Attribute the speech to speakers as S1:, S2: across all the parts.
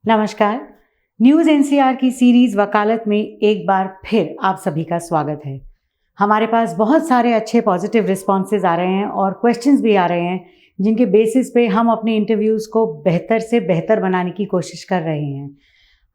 S1: नमस्कार। News NCR की series वकालत में एक बार फिर आप सभी का स्वागत है। हमारे पास बहुत सारे अच्छे पॉजिटिव रिस्पॉन्सेज आ रहे हैं और क्वेश्चंस भी आ रहे हैं जिनके बेसिस पे हम अपने इंटरव्यूज़ को बेहतर से बेहतर बनाने की कोशिश कर रहे हैं।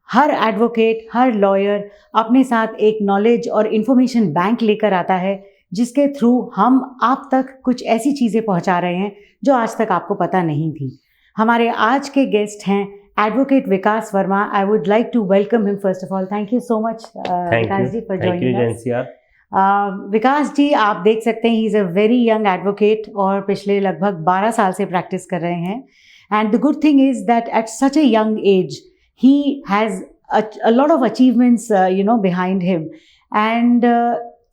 S1: हर एडवोकेट, हर लॉयर अपने साथ एक नॉलेज और इन्फॉर्मेशन बैंक लेकर आता है जिसके थ्रू हम आप तक कुछ ऐसी चीज़ें पहुंचा रहे हैं जो आज तक आपको पता नहीं थी। हमारे आज के गेस्ट हैं advocate Vikas Verma. I would like to welcome him first of all. Thank you so much, Vikas ji, for joining us. Vikas ji, आप देख सकते हैं he is a very young advocate और पिछले लगभग 12 साल से प्रैक्टिस कर रहे हैं। And the good thing is that at such a young age he has a lot of achievements behind him. And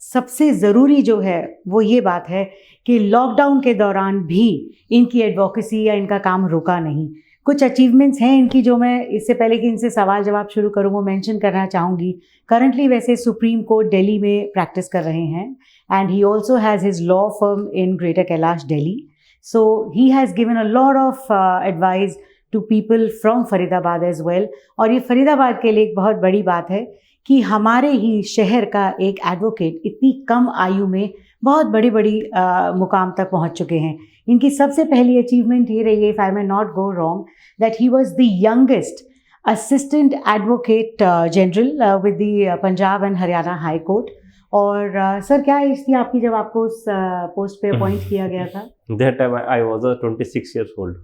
S1: सबसे ज़रूरी जो है वो ये बात है कि लॉकडाउन के दौरान भी इनकी एडवोकेसी या इनका काम रुका नहीं। कुछ अचीवमेंट्स हैं इनकी जो मैं इससे पहले कि इनसे सवाल जवाब शुरू करूँ वो मेंशन करना चाहूँगी। करंटली वैसे सुप्रीम कोर्ट दिल्ली में प्रैक्टिस कर रहे हैं and he also has his law firm in greater Kailash Delhi. So he has given a lot of advice to people from Faridabad as well. और ये फरीदाबाद के लिए एक बहुत बड़ी बात है कि हमारे ही शहर का एक एडवोकेट इतनी कम आयु में बहुत बड़ी बड़ी मुकाम तक पहुंच चुके हैं। इनकी सबसे पहली अचीवमेंट ये रही है, if I may not go wrong, that he was the youngest assistant advocate general with the Punjab and Haryana high court. और सर, क्या एज थी आपकी जब आपको उस पोस्ट पे अपॉइंट किया गया था?
S2: That time I was 26 years old.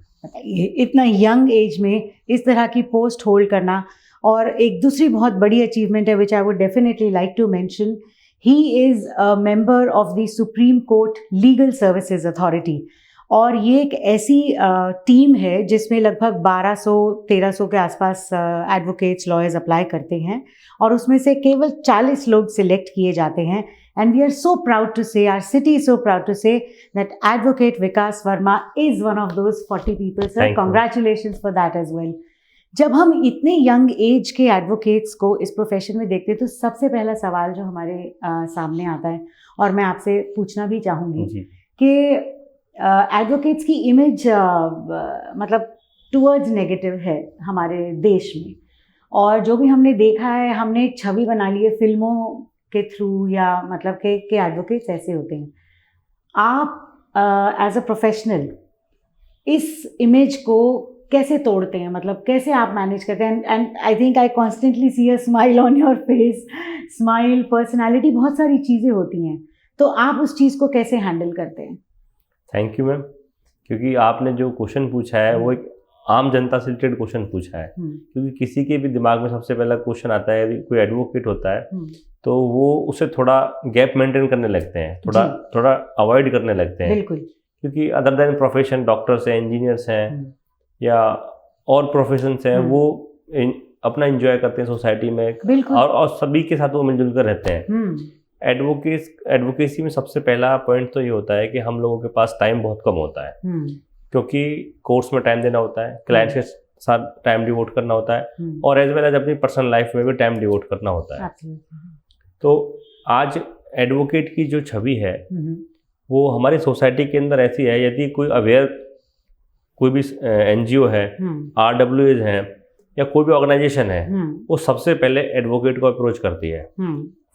S1: इतना यंग एज में इस तरह की पोस्ट होल्ड करना। और एक दूसरी बहुत बड़ी अचीवमेंट है which I would definitely like to mention. He is a member of the supreme court legal services authority. और ये एक ऐसी टीम है जिसमें लगभग 1200-1300 के आसपास एडवोकेट्स, लॉयर्स अप्लाई करते हैं और उसमें से केवल 40 लोग सिलेक्ट किए जाते हैं। And we are so proud to say, our city is so proud to say that advocate Vikas Verma is one of those 40 people. Sir, congratulations for that as well. जब हम इतने यंग एज के एडवोकेट्स को इस profession में देखते हैं तो सबसे पहला सवाल जो हमारे सामने आता है और मैं आपसे पूछना भी चाहूँगी कि एडवोकेट्स की इमेज मतलब टूवर्ड्स नेगेटिव है हमारे देश में। और जो भी हमने देखा है, हमने एक छवि बना ली है फिल्मों के थ्रू या मतलब के एडवोकेट्स ऐसे होते हैं। आप एज अ प्रोफेशनल इस इमेज को कैसे तोड़ते हैं? मतलब कैसे आप मैनेज करते हैं? And I think I constantly see a smile on your face. Smile, personality, बहुत सारी चीज़ें होती हैं, तो आप उस चीज़ को कैसे हैंडल करते हैं?
S2: थैंक यू मैम, क्योंकि आपने जो क्वेश्चन पूछा है वो एक आम जनता से रिलेटेड क्वेश्चन पूछा है। क्योंकि किसी के भी दिमाग में सबसे पहला क्वेश्चन आता है, कोई एडवोकेट होता है तो वो उसे थोड़ा गैप मेंटेन करने लगते हैं, थोड़ा अवॉइड करने लगते हैं।
S1: बिल्कुल।
S2: क्योंकि अदर देन प्रोफेशन, डॉक्टर्स हैं, इंजीनियर्स हैं या और प्रोफेशंस हैं, वो अपना एंजॉय करते हैं सोसाइटी में और सभी के साथ वो मिलजुल कर रहते हैं। एडवोकेसी में सबसे पहला पॉइंट तो ये होता है कि हम लोगों के पास टाइम बहुत कम होता है, क्योंकि कोर्ट्स में टाइम देना होता है, क्लाइंट्स के साथ टाइम डिवोट करना होता है और एज वेल एज अपनी पर्सनल लाइफ में भी टाइम डिवोट करना होता है। तो आज एडवोकेट की जो छवि है वो हमारी सोसाइटी के अंदर ऐसी है, यदि कोई भी NGO है, RWAs हैं या कोई भी ऑर्गेनाइजेशन है, वो सबसे पहले एडवोकेट को अप्रोच करती है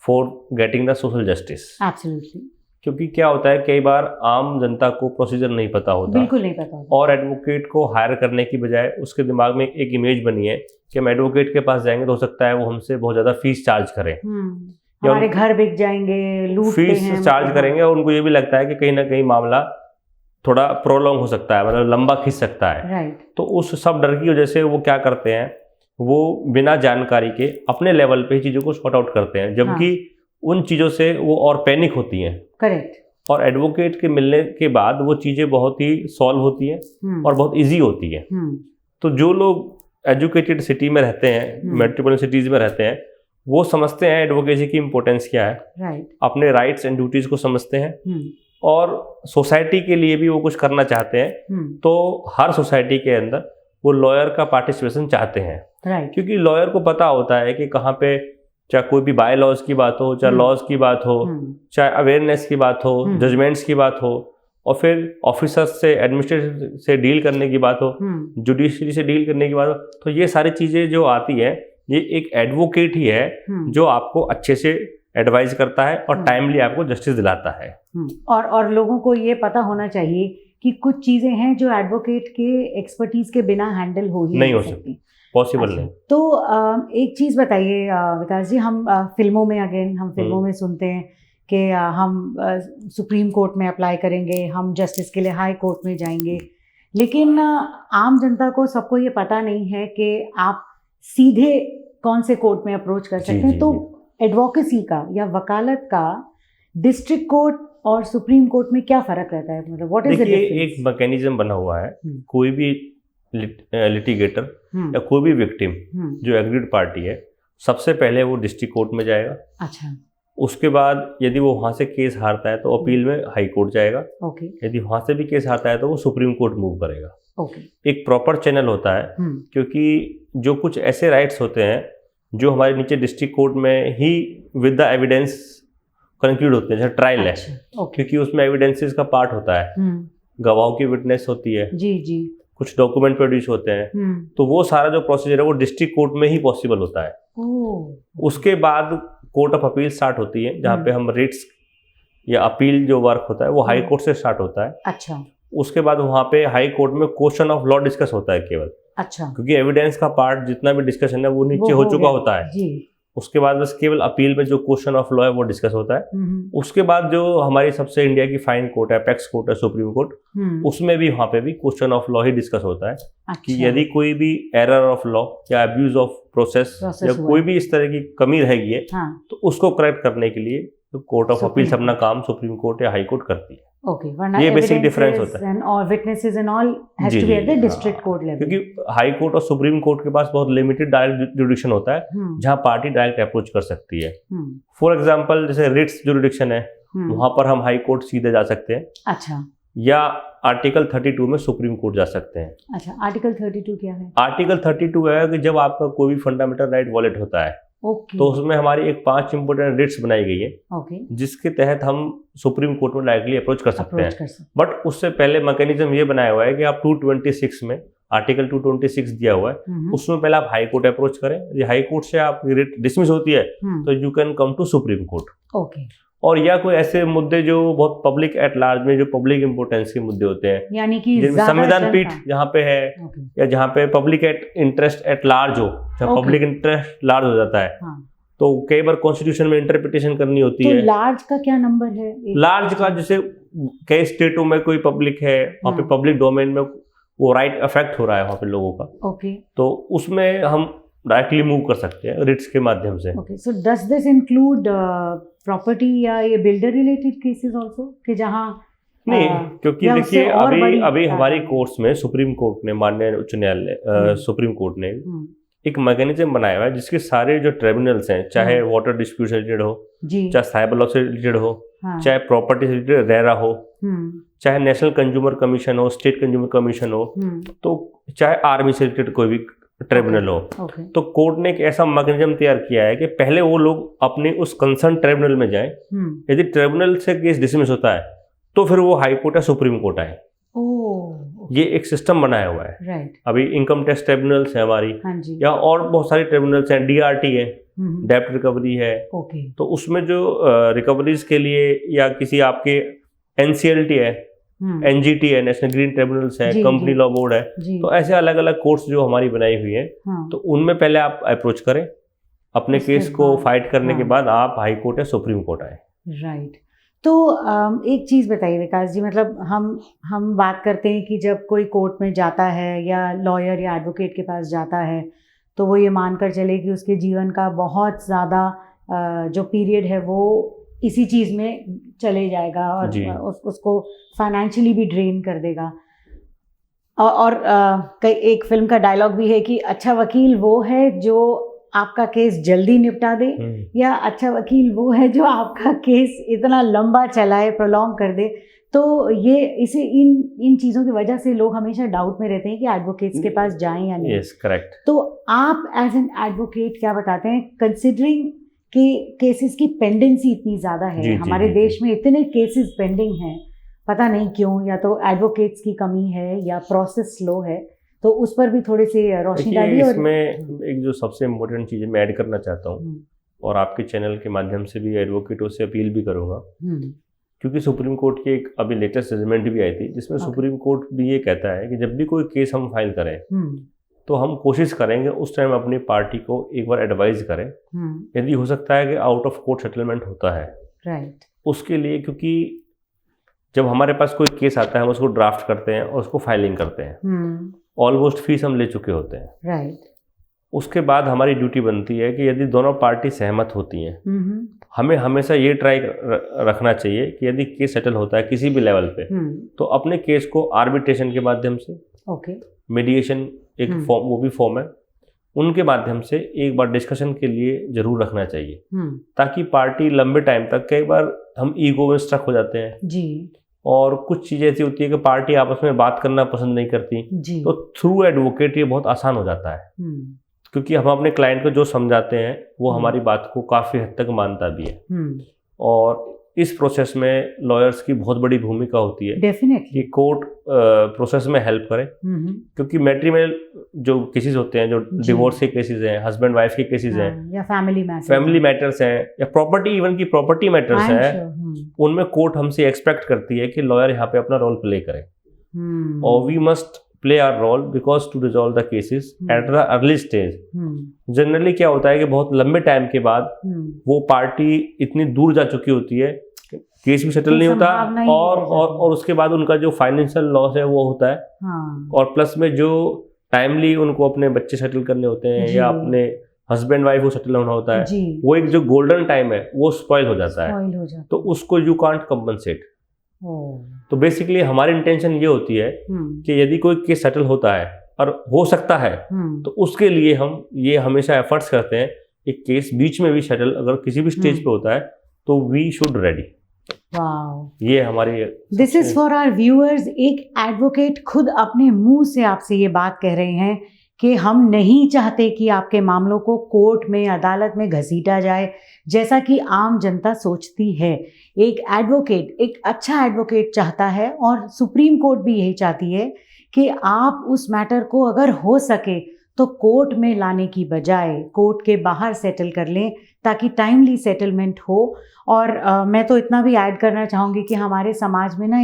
S2: for getting the social justice.
S1: Absolutely.
S2: क्योंकि क्या होता है, कई बार आम जनता को प्रोसीजर नहीं पता होता,
S1: बिल्कुल नहीं पता होता।
S2: और एडवोकेट को हायर करने की बजाय उसके दिमाग में एक इमेज बनी है कि हम एडवोकेट के पास जाएंगे तो हो सकता है वो हमसे बहुत ज़्यादा फीस चार्ज करें,
S1: हमारे घर बिक जाएंगे, लूटते हैं,
S2: फीस चार्ज करेंगे। और उनको ये भी लगता है कि कहीं ना कहीं मामला थोड़ा प्रोलॉन्ग हो सकता है, मतलब लंबा खिंच सकता है।
S1: राइट।
S2: तो उस सब डर की वजह से वो क्या करते हैं, वो बिना जानकारी के अपने लेवल पे चीज़ों को सॉर्ट आउट करते हैं, जबकि उन चीज़ों से वो और पैनिक होती हैं।
S1: करेक्ट।
S2: और एडवोकेट के मिलने के बाद वो चीज़ें बहुत ही सॉल्व होती हैं और बहुत इजी होती हैं। तो जो लोग एजुकेटेड सिटी में रहते हैं, मेट्रोपोलिटन सिटीज़ में रहते हैं, वो समझते हैं एडवोकेसी की इम्पोर्टेंस क्या है,
S1: राइट,
S2: अपने राइट्स एंड ड्यूटीज़ को समझते हैं और सोसाइटी के लिए भी वो कुछ करना चाहते हैं। तो हर सोसाइटी के अंदर वो लॉयर का पार्टिसिपेशन चाहते हैं,
S1: राइट।
S2: क्योंकि लॉयर को पता होता है कि कहाँ पे, चाहे कोई भी बाय लॉज की बात हो, चाहे लॉज की बात हो, चाहे अवेयरनेस की बात हो, जजमेंट्स की बात हो, और फिर ऑफिसर्स से, एडमिनिस्ट्रेशन से डील करने की बात हो, जुडिशरी से डील करने की बात हो, तो ये सारी चीजें जो आती है, ये एक एडवोकेट ही है जो आपको अच्छे से एडवाइस करता है और टाइमली आपको जस्टिस दिलाता है।
S1: और लोगों को ये पता होना चाहिए कि कुछ चीजें हैं जो एडवोकेट के एक्सपर्टीज के बिना हैंडल हो ही नहीं हो सकती,
S2: पॉसिबल नहीं।
S1: तो एक चीज बताइए विकास जी, हम फिल्मों में हम फिल्मों में सुनते हैं कि हम सुप्रीम कोर्ट में अप्लाई करेंगे, हम जस्टिस के लिए हाई कोर्ट में जाएंगे, लेकिन आम जनता को, सबको ये पता नहीं है कि आप सीधे कौन से कोर्ट में अप्रोच कर सकते हैं। तो एडवोकेसी का या वकालत का डिस्ट्रिक्ट कोर्ट और सुप्रीम कोर्ट में क्या फर्क रहता है, मतलब व्हाट इज द डिफरेंस?
S2: एक मैकेनिज्म बना हुआ है, कोई भी लिटिगेटर या कोई भी विक्टिम जो एग्रीड पार्टी है, सबसे पहले वो डिस्ट्रिक्ट कोर्ट में जाएगा।
S1: अच्छा।
S2: उसके बाद यदि वो वहां से केस हारता है तो अपील में हाई कोर्ट जाएगा।
S1: ओके।
S2: यदि वहां से भी केस हारता है तो वो सुप्रीम कोर्ट मूव करेगा।
S1: ओके।
S2: एक प्रॉपर चैनल होता है, क्योंकि जो कुछ ऐसे राइट्स होते हैं जो हमारे नीचे डिस्ट्रिक्ट कोर्ट में ही विद द एविडेंस कंक्लूड होते हैं, जैसे ट्रायल है, क्योंकि उसमें एविडेंसेस का पार्ट होता है, गवाहों की विटनेस होती है,
S1: जी,
S2: कुछ डॉक्यूमेंट प्रोड्यूस होते हैं, तो वो सारा जो प्रोसीजर है वो डिस्ट्रिक्ट कोर्ट में ही पॉसिबल होता है। उसके बाद कोर्ट ऑफ अपील स्टार्ट होती है, जहाँ पे हम रिट्स या अपील जो वर्क होता है वो हाई कोर्ट से स्टार्ट होता है।
S1: अच्छा।
S2: उसके बाद वहाँ पे हाई कोर्ट में क्वेश्चन ऑफ लॉ डिस्कस होता है केवल।
S1: अच्छा।
S2: क्योंकि एविडेंस का पार्ट जितना भी डिस्कशन है वो नीचे हो चुका होता है
S1: जी।
S2: उसके बाद बस केवल अपील में जो क्वेश्चन ऑफ लॉ है वो डिस्कस होता है। उसके बाद जो हमारी सबसे इंडिया की फाइन कोर्ट है, अपेक्स कोर्ट है, सुप्रीम कोर्ट, उसमें भी वहाँ पे भी question of law he discuss होता है।
S1: अच्छा।
S2: कि यदि कोई भी एरर ऑफ लॉ या अब्यूज ऑफ प्रोसेस या कोई भी इस तरह की कमी रहेगी है, तो उसको करेक्ट करने के लिए तो कोर्ट ऑफ अपील्स अपना काम सुप्रीम कोर्ट या हाई कोर्ट करती है।
S1: ओके,
S2: ये बेसिक डिफरेंस होता है।
S1: and all witnesses and all has to be at the district court level.
S2: क्योंकि हाई कोर्ट और सुप्रीम कोर्ट के पास बहुत लिमिटेड डायरेक्ट जुरिडिक्शन होता है, जहां पार्टी डायरेक्ट अप्रोच कर सकती है। फॉर एग्जांपल जैसे रिट्स जुरिडिक्शन है, वहां पर हम हाई कोर्ट सीधे जा सकते हैं।
S1: अच्छा।
S2: या आर्टिकल 32 में सुप्रीम कोर्ट जा सकते हैं।
S1: अच्छा, आर्टिकल 32 क्या है?
S2: आर्टिकल 32 है कि जब आपका कोई भी फंडामेंटल राइट वॉलेट होता है, तो उसमें हमारी एक 5 इंपोर्टेंट रिट्स बनाई गई है, जिसके तहत हम सुप्रीम कोर्ट में डायरेक्टली अप्रोच कर सकते हैं। बट उससे पहले मैकेनिज्म ये बनाया हुआ है कि आप 226 में, आर्टिकल 226 दिया हुआ है, उसमें पहले आप हाई कोर्ट अप्रोच करें। ये हाई कोर्ट से आप रिट डिसमिस होती है तो you can come to supreme court.
S1: Okay.
S2: और या कोई ऐसे मुद्दे जो बहुत पब्लिक एट लार्ज में, जो पब्लिक इंपोर्टेंस के मुद्दे होते हैं,
S1: यानी कि
S2: संविधान पीठ जहाँ पे है, या जहाँ पे public at interest at large हो, जहाँ पब्लिक इंटरेस्ट लार्ज हो जाता है, तो कई बार कॉन्स्टिट्यूशन में इंटरप्रिटेशन करनी होती है।
S1: लार्ज का क्या नंबर है?
S2: लार्ज का जैसे कई स्टेटों में कोई पब्लिक है, वहाँ पे पब्लिक डोमेन में वो राइट अफेक्ट हो रहा है वहाँ पे लोगों का,
S1: ओके, तो
S2: उसमें हम डायरेक्टली मूव कर सकते हैं रिट्स के माध्यम से।
S1: Okay, so does this include property या ये बिल्डर रिलेटेड केसेस आल्सो, कि जहाँ
S2: नहीं, क्योंकि देखिए अभी हमारी कोर्ट्स में सुप्रीम कोर्ट ने, माननीय उच्च न्यायालय सुप्रीम कोर्ट ने एक मैकेनिज्म बनाया हुआ है जिसके सारे जो ट्रिब्यूनल्स हैं, चाहे वाटर डिस्प्यूट से रिलेटेड हो, चाहे साइबर लॉ से रिलेटेड हो, चाहे प्रॉपर्टी से रिलेटेड रेरा हो, चाहे नेशनल कंज्यूमर कमीशन हो, स्टेट कंज्यूमर कमीशन हो, तो चाहे आर्मी से रिलेटेड कोई भी ट्रिब्यूनल हो, तो कोर्ट ने एक ऐसा मैकेनिज्म तैयार किया है कि पहले वो लोग अपने उस कंसर्न ट्रिब्यूनल में जाएं। यदि ट्रिब्यूनल से केस डिसमिस होता है तो फिर वो हाई कोर्ट या सुप्रीम कोर्ट आए। ये एक सिस्टम बनाया हुआ है।
S1: राइट।
S2: अभी इनकम टैक्स ट्रिब्यूनल्स है हमारी, या और बहुत सारी ट्रिब्यूनल्स हैं, डीआरटी है, डेप्ट रिकवरी है, तो उसमें जो रिकवरीज के लिए, या किसी आपके एनसीएलटी है, एनजीटी है, नेशनल ग्रीन ट्रिब्यूनल्स है, कंपनी लॉ बोर्ड है, तो ऐसे अलग अलग कोर्ट्स जो हमारी बनाई हुई है, तो उनमें पहले आप अप्रोच करें, अपने केस को फाइट करने के बाद आप हाई कोर्ट या सुप्रीम कोर्ट आए।
S1: राइट। तो एक चीज़ बताइए विकास जी, मतलब हम बात करते हैं कि जब कोई कोर्ट में जाता है या लॉयर या एडवोकेट के पास जाता है, तो वो ये मानकर चले कि उसके जीवन का बहुत ज़्यादा जो पीरियड है वो इसी चीज़ में चले जाएगा, और उसको फाइनेंशियली भी ड्रेन कर देगा। और एक फिल्म का डायलॉग भी है कि अच्छा वकील वो है जो आपका केस जल्दी निपटा दे, या अच्छा वकील वो है जो आपका केस इतना लंबा चलाए, प्रोलॉन्ग कर दे। तो ये इसे इन चीज़ों की वजह से लोग हमेशा डाउट में रहते हैं कि एडवोकेट्स के पास जाएं या नहीं।
S2: Yes, correct.
S1: तो आप एज एन एडवोकेट क्या बताते हैं, कंसिडरिंग कि केसेस की पेंडेंसी इतनी ज़्यादा है, हमारे देश में इतने केसेस पेंडिंग हैं, पता नहीं क्यों, या तो एडवोकेट्स की कमी है या प्रोसेस स्लो है, तो उस पर भी थोड़ी सी रोशनी डालिए।
S2: इसमें एक जो सबसे इम्पोर्टेंट चीज़ मैं ऐड करना चाहता हूँ और आपके चैनल के माध्यम से भी एडवोकेटों से अपील भी करूँगा, क्योंकि सुप्रीम कोर्ट की एक अभी लेटेस्ट जजमेंट भी आई थी जिसमें सुप्रीम कोर्ट भी ये कहता है कि जब भी कोई केस हम फाइल करें तो हम कोशिश करेंगे उस टाइम अपनी पार्टी को एक बार एडवाइज करें, यदि हो सकता है कि आउट ऑफ कोर्ट सेटलमेंट होता है
S1: राइट
S2: उसके लिए, क्योंकि जब हमारे पास कोई केस आता है हम उसको ड्राफ्ट करते हैं और उसको फाइलिंग करते हैं, ऑलमोस्ट फीस हम ले चुके होते हैं
S1: राइट।
S2: उसके बाद हमारी ड्यूटी बनती है कि यदि दोनों पार्टी सहमत होती हैं, हमें हमेशा ये ट्राई रखना चाहिए कि यदि केस सेटल होता है किसी भी लेवल पे तो अपने केस को आर्बिट्रेशन के माध्यम से, मीडिएशन एक फॉर्म, वो भी फॉर्म है, उनके माध्यम से एक बार डिस्कशन के लिए जरूर रखना चाहिए, ताकि पार्टी लंबे टाइम तक, कई बार हम ईगो में स्ट्रक हो जाते हैं
S1: जी,
S2: और कुछ चीज़ें ऐसी होती है कि पार्टी आपस में बात करना पसंद नहीं करती
S1: जी,
S2: तो थ्रू एडवोकेट ये बहुत आसान हो जाता है, क्योंकि हम अपने क्लाइंट को जो समझाते हैं वो हमारी बात को काफ़ी हद तक मानता भी है। और इस प्रोसेस में लॉयर्स की बहुत बड़ी भूमिका होती है
S1: डेफिनेटली
S2: कि कोर्ट प्रोसेस में हेल्प करे, क्योंकि मैट्रिमोनियल जो केसेस होते हैं, जो डिवोर्स के केसेस हैं, हस्बैंड वाइफ के केसेस हैं,
S1: या फैमिली
S2: मैटर्स हैं, या प्रॉपर्टी, इवन की प्रॉपर्टी मैटर्स हैं, उनमें कोर्ट हमसे एक्सपेक्ट करती है कि लॉयर यहाँ पे अपना रोल प्ले करे, और we must play our role because to resolve the cases at the early stage। Generally क्या होता है कि बहुत लंबे टाइम के बाद वो पार्टी इतनी दूर जा चुकी होती है, केस भी सेटल नहीं होता, और उसके बाद उनका जो फाइनेंशियल लॉस है वो होता है, और प्लस में जो टाइमली उनको अपने बच्चे सेटल करने होते हैं या अपने हस्बैंड वाइफ को सेटल होना होता है, वो एक जो गोल्डन टाइम है वो स्पॉइल हो जाता है, तो उसको यू कांट कंपनसेट। तो बेसिकली हमारी इंटेंशन ये होती है कि यदि कोई केस सेटल होता है और हो सकता है तो उसके लिए हम ये हमेशा एफर्ट्स करते हैं कि केस बीच में भी सेटल अगर किसी भी स्टेज पे होता है तो वी शुड रेडी। ये हमारी,
S1: this is for our viewers. एक एडवोकेट खुद अपने मुंह से आपसे ये बात कह रहे हैं कि हम नहीं चाहते कि आपके मामलों को कोर्ट में, अदालत में घसीटा जाए जैसा कि आम जनता सोचती है। एक एडवोकेट, एक अच्छा एडवोकेट चाहता है, और सुप्रीम कोर्ट भी यही चाहती है कि आप उस मैटर को अगर हो सके तो कोर्ट में लाने की बजाय कोर्ट के बाहर सेटल कर लें, ताकि टाइमली सेटलमेंट हो। और मैं तो इतना भी ऐड करना चाहूँगी कि हमारे समाज में ना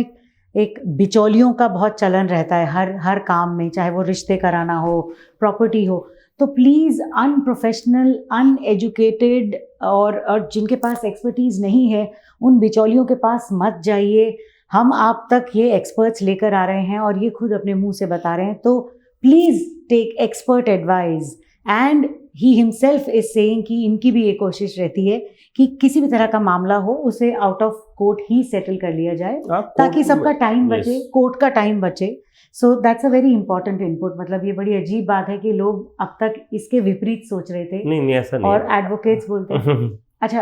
S1: एक बिचौलियों का बहुत चलन रहता है हर काम में, चाहे वो रिश्ते कराना हो, प्रॉपर्टी हो। तो प्लीज़ अनप्रोफेशनल, अनएजुकेटेड और जिनके पास एक्सपर्टीज़ नहीं है उन बिचौलियों के पास मत जाइए। हम आप तक ये एक्सपर्ट्स लेकर आ रहे हैं और ये खुद अपने मुंह से बता रहे हैं, तो please take expert advice. And he himself is saying कि इनकी भी ये कोशिश रहती है कि किसी भी तरह का मामला हो उसे out of court he settle कर लिया जाए, ताकि सबका टाइम बचे, कोर्ट का टाइम बचे। So that's a very important input. मतलब ये बड़ी अजीब बात है कि लोग अब तक इसके विपरीत सोच रहे थे,
S2: नहीं ऐसा नहीं,
S1: और एडवोकेट्स बोलते हैं। अच्छा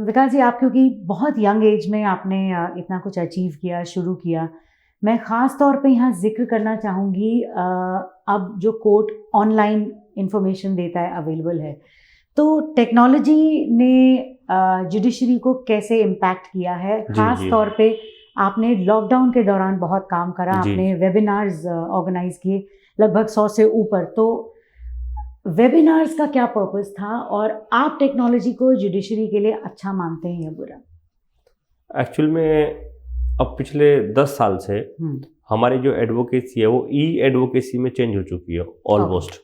S1: विकास जी, आप क्योंकि बहुत यंग एज में आपने इतना कुछ अचीव किया, शुरू किया, मैं ख़ास तौर पे यहाँ जिक्र करना चाहूँगी, अब जो कोर्ट ऑनलाइन इंफॉर्मेशन देता है, अवेलेबल है, तो टेक्नोलॉजी ने जुडिशरी को कैसे इम्पैक्ट किया है? ख़ास तौर पे आपने लॉकडाउन के दौरान बहुत काम करा, आपने वेबिनार्स ऑर्गेनाइज किए लगभग 100 से ऊपर। तो वेबिनार्स का क्या पर्पस था, और आप टेक्नोलॉजी को जुडिशरी के लिए अच्छा मानते हैं या बुरा?
S2: एक्चुअल में अब पिछले 10 साल से हमारी जो एडवोकेसी है वो ई एडवोकेसी में चेंज हो चुकी है ऑलमोस्ट।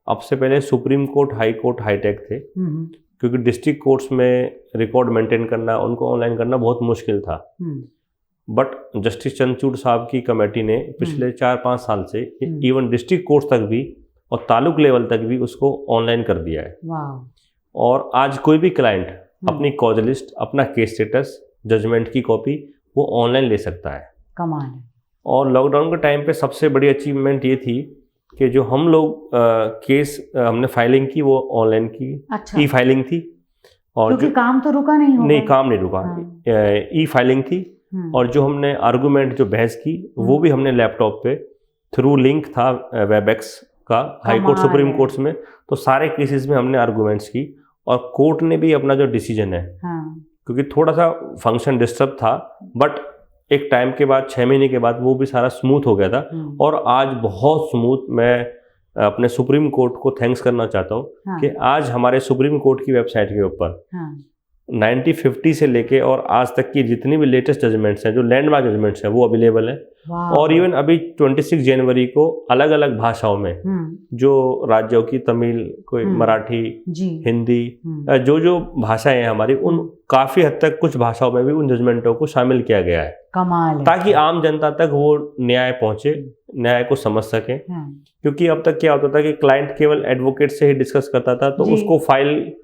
S2: अब से पहले supreme court, high court hitech थे, क्योंकि डिस्ट्रिक्ट कोर्ट्स में रिकॉर्ड मेंटेन करना, उनको ऑनलाइन करना बहुत मुश्किल था। बट जस्टिस चंद्रचूड़ साहब की कमेटी ने पिछले 4-5 साल से इवन डिस्ट्रिक्ट कोर्ट्स तक भी और तालुक लेवल तक भी उसको ऑनलाइन कर दिया है। और आज कोई भी क्लाइंट अपनी कॉज लिस्ट, अपना केस स्टेटस, जजमेंट की कॉपी वो ऑनलाइन ले सकता है।
S1: कमाल है।
S2: और लॉकडाउन के टाइम पे सबसे बड़ी अचीवमेंट ये थी कि जो हम लोग केस हमने फाइलिंग की वो ऑनलाइन की।
S1: अच्छा।
S2: ई फाइलिंग थी, और
S1: क्योंकि काम तो रुका नहीं होगा।
S2: नहीं, काम नहीं रुका। ई फाइलिंग थी, और जो हमने आर्गूमेंट, जो बहस की, वो भी हमने लैपटॉप पे थ्रू लिंक था वेबएक्स का, हाई कोर्ट, सुप्रीम कोर्ट्स में, तो सारे केसेस में हमने आर्गूमेंट्स की। और कोर्ट ने भी अपना जो डिसीजन है, क्योंकि थोड़ा सा फंक्शन डिस्टर्ब था, बट एक टाइम के बाद 6 महीने के बाद वो भी सारा स्मूथ हो गया था। और आज बहुत स्मूथ, मैं अपने सुप्रीम कोर्ट को थैंक्स करना चाहता हूँ कि आज हमारे सुप्रीम कोर्ट की वेबसाइट के ऊपर 1950 से लेके और आज तक की जितनी भी लेटेस्ट जजमेंट्स हैं, जो लैंडमार्क जजमेंट्स हैं, वो अवेलेबल हैं। और इवन अभी 26 जनवरी को अलग अलग भाषाओं में जो राज्यों की, तमिल, कोई मराठी, हिंदी, जो भाषाएं हैं हमारी, उन काफी हद तक कुछ भाषाओं में भी उन जजमेंटों को शामिल किया गया है।
S1: कमाल है।
S2: ताकि आम जनता तक वो न्याय पहुंचे, न्याय को समझ सके। क्योंकि अब तक क्या होता था कि क्लाइंट केवल एडवोकेट से ही डिस्कस करता था, तो उसको फाइल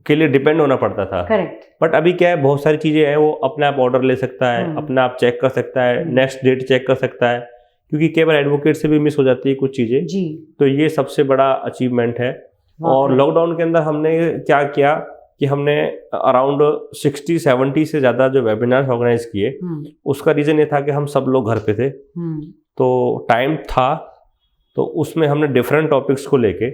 S2: के लिए डिपेंड होना पड़ता था।
S1: करेक्ट।
S2: बट अभी क्या है, बहुत सारी चीजें हैं, वो अपने आप ऑर्डर ले सकता है, अपने आप चेक कर सकता है, नेक्स्ट डेट चेक कर सकता है, क्योंकि केवल एडवोकेट से भी मिस हो जाती है कुछ चीजें जी। तो ये सबसे बड़ा अचीवमेंट है। और लॉकडाउन के अंदर हमने क्या किया कि हमने अराउंड 60-70 से ज्यादा जो वेबिनार्स ऑर्गेनाइज किए। उसका रीजन ये था कि हम सब लोग घर पे थे, तो टाइम था, तो उसमें हमने डिफरेंट टॉपिक्स को लेके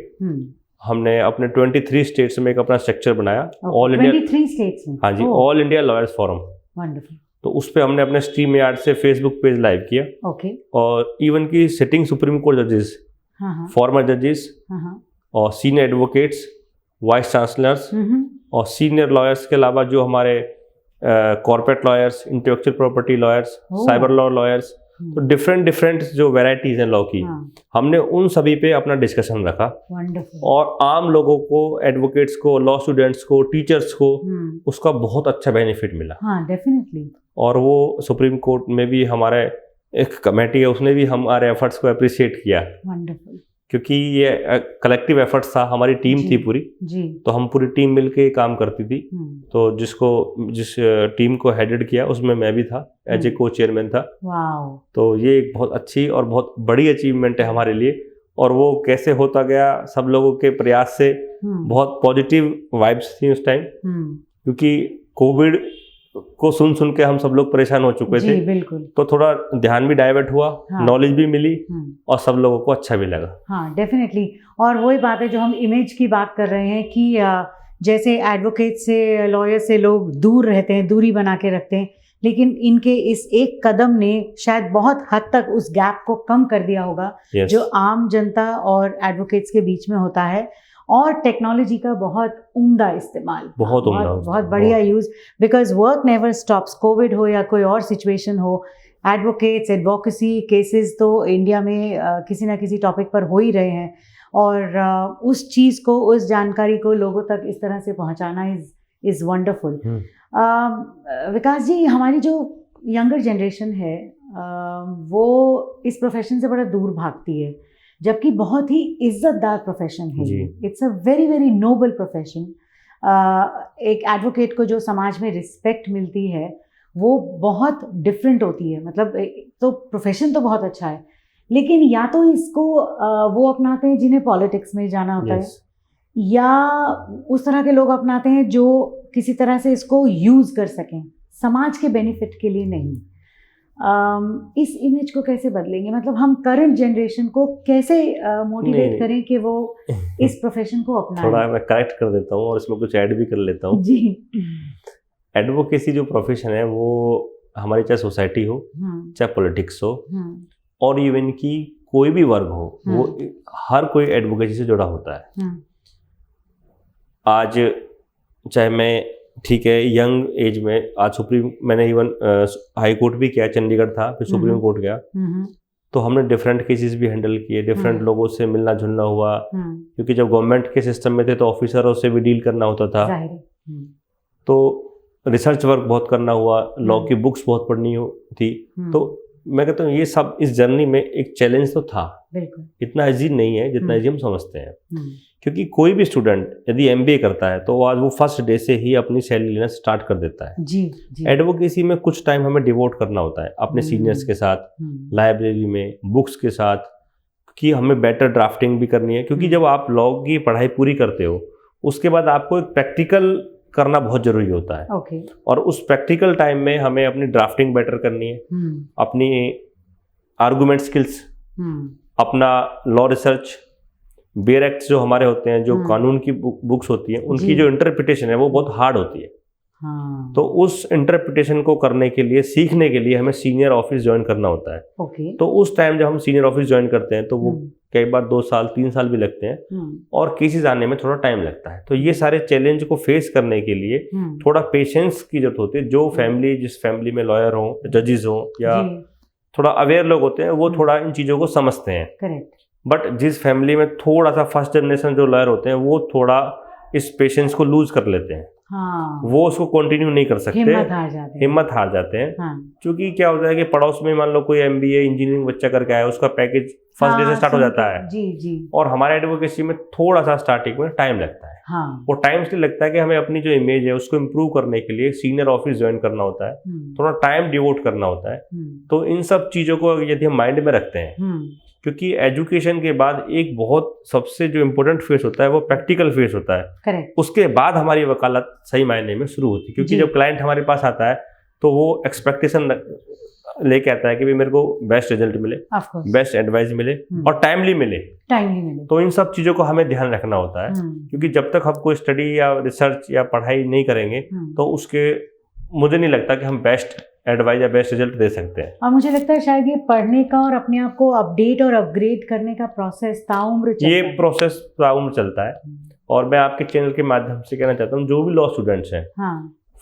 S2: हमने अपने 23 स्टेट्स में एक अपना स्ट्रक्चर बनाया। ऑल इंडिया
S1: 23 स्टेट्स में?
S2: हाँ जी, all India lawyers forum.
S1: Wonderful.
S2: तो उस पे हमने अपने स्ट्रीम यार्ड से फेसबुक पेज लाइव किया।
S1: ओके।
S2: और इवन की सिटिंग सुप्रीम कोर्ट जजेस, फॉर्मर जजेस और सीनियर एडवोकेट्स, वाइस चांसलर्स और सीनियर लॉयर्स के अलावा जो हमारे corporate lawyers, intellectual property lawyers, cyber law lawyers, तो डिफरेंट जो वैरायटीज हैं लॉ की, हमने उन सभी पे अपना डिस्कशन रखा। और आम लोगों को, एडवोकेट्स को, लॉ स्टूडेंट्स को, टीचर्स को उसका बहुत अच्छा बेनिफिट मिला।
S1: हाँ, डेफिनेटली।
S2: और वो सुप्रीम कोर्ट में भी हमारे एक कमेटी है, उसने भी हमारे एफर्ट्स को अप्रिशिएट किया।
S1: वंडरफुल।
S2: क्योंकि ये कलेक्टिव एफर्ट्स था, हमारी टीम थी पूरी जी। तो हम पूरी टीम मिलके काम करती थी। तो जिस टीम को हेडेड किया उसमें मैं भी था, एज ए को चेयरमैन था। तो ये एक बहुत अच्छी और बहुत बड़ी अचीवमेंट है हमारे लिए। और वो कैसे होता गया, सब लोगों के प्रयास से। बहुत पॉजिटिव वाइब्स थी उस टाइम, क्योंकि कोविड को सुन के हम सब लोग परेशान हो चुके थे।
S1: बिल्कुल।
S2: तो थोड़ा ध्यान भी डाइवर्ट हुआ, नॉलेज भी मिली और सब लोगों को अच्छा भी लगा।
S1: हाँ, डेफिनेटली। और वही बात है जो हम इमेज की बात कर रहे हैं कि जैसे एडवोकेट से, लॉयर से लोग दूर रहते हैं, दूरी बना के रखते हैं, लेकिन इनके इस एक कदम ने शायद बहुत हद तक उस गैप को कम कर दिया होगा जो आम जनता और एडवोकेट्स के बीच में होता है। और टेक्नोलॉजी का बहुत उम्दा इस्तेमाल, बहुत बढ़िया use, because work never stops. Covid हो या कोई और सिचुएशन हो, एडवोकेट्स, एडवोकेसी केसेस तो इंडिया में किसी ना किसी टॉपिक पर हो ही रहे हैं। और उस चीज़ को, उस जानकारी को लोगों तक इस तरह से पहुंचाना इज वंडरफुल। विकास जी, हमारी जो यंगर जनरेशन है वो इस प्रोफेशन से बड़ा दूर भागती है, जबकि बहुत ही इज्जतदार प्रोफेशन है ये। It's a very very noble profession. एक एडवोकेट को जो समाज में रिस्पेक्ट मिलती है वो बहुत डिफरेंट होती है। मतलब तो प्रोफेशन तो बहुत अच्छा है, लेकिन या तो इसको वो अपनाते हैं जिन्हें पॉलिटिक्स में जाना होता है, या उस तरह के लोग अपनाते हैं जो किसी तरह से इसको यूज कर सकें, समाज के बेनिफिट के लिए नहीं। इस इमेज को कैसे बदलेंगे? मतलब हम करंट जनरेशन को कैसे मोटिवेट करें कि वो इस प्रोफेशन को अपनाएं?
S2: थोड़ा मैं करेक्ट कर देता हूँ और इसमें कुछ ऐड भी कर लेता हूँ जी। एडवोकेसी जो प्रोफेशन है वो हमारी, चाहे सोसाइटी हो, चाहे पॉलिटिक्स हो, और इवन की कोई भी वर्ग हो, वो हर कोई एडवोकेसी से जुड़ा होता है। आज चाहे मैं, ठीक है, यंग एज में आज मैंने इवन हाई कोर्ट भी किया, चंडीगढ़ था, फिर सुप्रीम कोर्ट गया, तो हमने डिफरेंट केसेस भी हैंडल किए, डिफरेंट लोगों से मिलना जुलना हुआ, क्योंकि जब गवर्नमेंट के सिस्टम में थे तो ऑफिसरों से भी डील करना होता था। तो रिसर्च वर्क बहुत करना हुआ, लॉ की बुक्स बहुत पढ़नी थी। तो मैं कहता हूँ ये सब इस जर्नी में एक चैलेंज तो था, इतना इजी नहीं है जितना इजी हम समझते हैं। क्योंकि कोई भी स्टूडेंट यदि MBA करता है तो आज वो फर्स्ट डे से ही अपनी सैलरी लेना स्टार्ट कर देता है जी। एडवोकेसी में कुछ टाइम हमें डिवोट करना होता है अपने सीनियर्स के साथ, लाइब्रेरी में, बुक्स के साथ, कि हमें बेटर ड्राफ्टिंग भी करनी है। क्योंकि जब आप लॉ की पढ़ाई पूरी करते हो उसके बाद आपको एक प्रैक्टिकल करना बहुत जरूरी होता है। और उस प्रैक्टिकल टाइम में हमें अपनी ड्राफ्टिंग बेटर करनी है, अपनी आर्गुमेंट स्किल्स, अपना लॉ रिसर्च, बेयर एक्ट्स जो हमारे होते हैं, जो कानून की बुक्स होती हैं, उनकी जो इंटरप्रिटेशन है वो बहुत हार्ड होती है।
S1: हाँ।
S2: तो उस इंटरप्रिटेशन को करने के लिए, सीखने के लिए हमें सीनियर ऑफिस ज्वाइन करना होता है।
S1: ओके।
S2: तो उस टाइम जब हम सीनियर ऑफिस ज्वाइन करते हैं तो वो कई बार 2 साल 3 साल भी लगते हैं और केसेस आने में थोड़ा टाइम लगता है। तो ये सारे चैलेंज को फेस करने के लिए थोड़ा पेशेंस की जरूरत होती है। जो फैमिली, जिस फैमिली में लॉयर हो, जजेस हो या थोड़ा अवेयर लोग होते हैं, वो थोड़ा इन चीज़ों को समझते हैं।
S1: करेक्ट।
S2: बट जिस फैमिली में थोड़ा सा फर्स्ट जनरेशन जो लॉयर होते हैं, वो थोड़ा इस पेशेंस को लूज कर लेते हैं।
S1: हाँ।
S2: वो उसको कंटिन्यू नहीं कर सकते,
S1: हिम्मत हार जाते हैं।
S2: हाँ। क्योंकि क्या होता है कि पड़ोस में मान लो कोई MBA इंजीनियरिंग बच्चा करके आया, उसका पैकेज फर्स्ट डे से स्टार्ट हो जाता है।
S1: जी।
S2: और हमारे एडवोकेसी में थोड़ा सा स्टार्टिंग में टाइम लगता है।
S1: हाँ।
S2: वो टाइम इसलिए लगता है कि हमें अपनी जो इमेज है उसको इम्प्रूव करने के लिए सीनियर ऑफिस ज्वाइन करना होता है, थोड़ा टाइम डिवोट करना होता है। तो इन सब चीज़ों को यदि हम माइंड में रखते हैं, क्योंकि एजुकेशन के बाद एक बहुत सबसे जो इम्पोर्टेंट फेस होता है वो प्रैक्टिकल फेस होता है।
S1: करेक्ट।
S2: उसके बाद हमारी वकालत सही मायने में शुरू होती है। क्योंकि जब क्लाइंट हमारे पास आता है तो वो एक्सपेक्टेशन लेके आता है कि भाई मेरे को बेस्ट रिजल्ट मिले, बेस्ट एडवाइस मिले और टाइमली मिले। तो इन सब चीज़ों को हमें ध्यान रखना होता है, क्योंकि जब तक हम कोई स्टडी या रिसर्च या पढ़ाई नहीं करेंगे तो उसके मुझे नहीं लगता कि हम बेस्ट एडवाइस या बेस्ट रिजल्ट दे सकते हैं।
S1: और मुझे लगता है शायद ये पढ़ने का और अपने आप को अपडेट और अपग्रेड करने का प्रोसेस ताउम्र चलता है।
S2: ये प्रोसेस ताउम्र चलता है। और मैं आपके चैनल के माध्यम से कहना चाहता हूँ, जो भी लॉ स्टूडेंट्स हैं,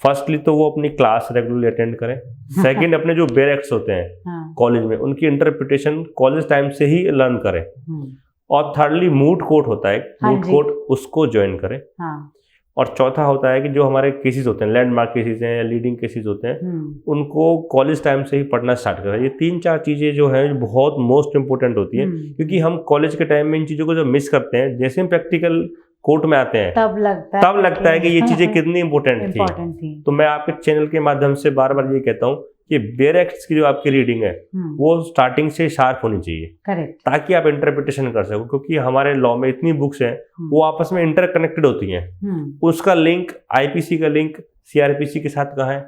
S2: फर्स्टली तो वो अपनी क्लास रेगुलरली अटेंड करें। सेकंड, अपने जो बेयर एक्ट्स होते हैं कॉलेज में, उनकी इंटरप्रिटेशन कॉलेज टाइम से ही लर्न करें। और थर्डली, मूट कोर्ट होता है, मूट कोर्ट, उसको ज्वाइन करें। और चौथा होता है कि जो हमारे केसेस होते हैं, लैंडमार्क केसेस हैं या लीडिंग केसेस होते हैं, उनको कॉलेज टाइम से ही पढ़ना स्टार्ट करें। ये 3-4 चीज़ें जो हैं बहुत मोस्ट इंपॉर्टेंट होती हैं, क्योंकि हम कॉलेज के टाइम में इन चीज़ों को जब मिस करते हैं, जैसे हम प्रैक्टिकल कोर्ट में आते हैं तब लगता है कि ये चीज़ें कितनी इंपॉर्टेंट थी। तो मैं आपके चैनल के माध्यम से बार बार ये कहता हूँ कि बेयर एक्ट्स की जो आपकी रीडिंग है वो स्टार्टिंग से शार्प होनी चाहिए।
S1: करेक्ट।
S2: ताकि आप इंटरप्रिटेशन कर सको, क्योंकि हमारे लॉ में इतनी बुक्स हैं वो आपस में इंटरकनेक्टेड होती हैं। उसका लिंक IPC का लिंक CRPC के साथ कहाँ है,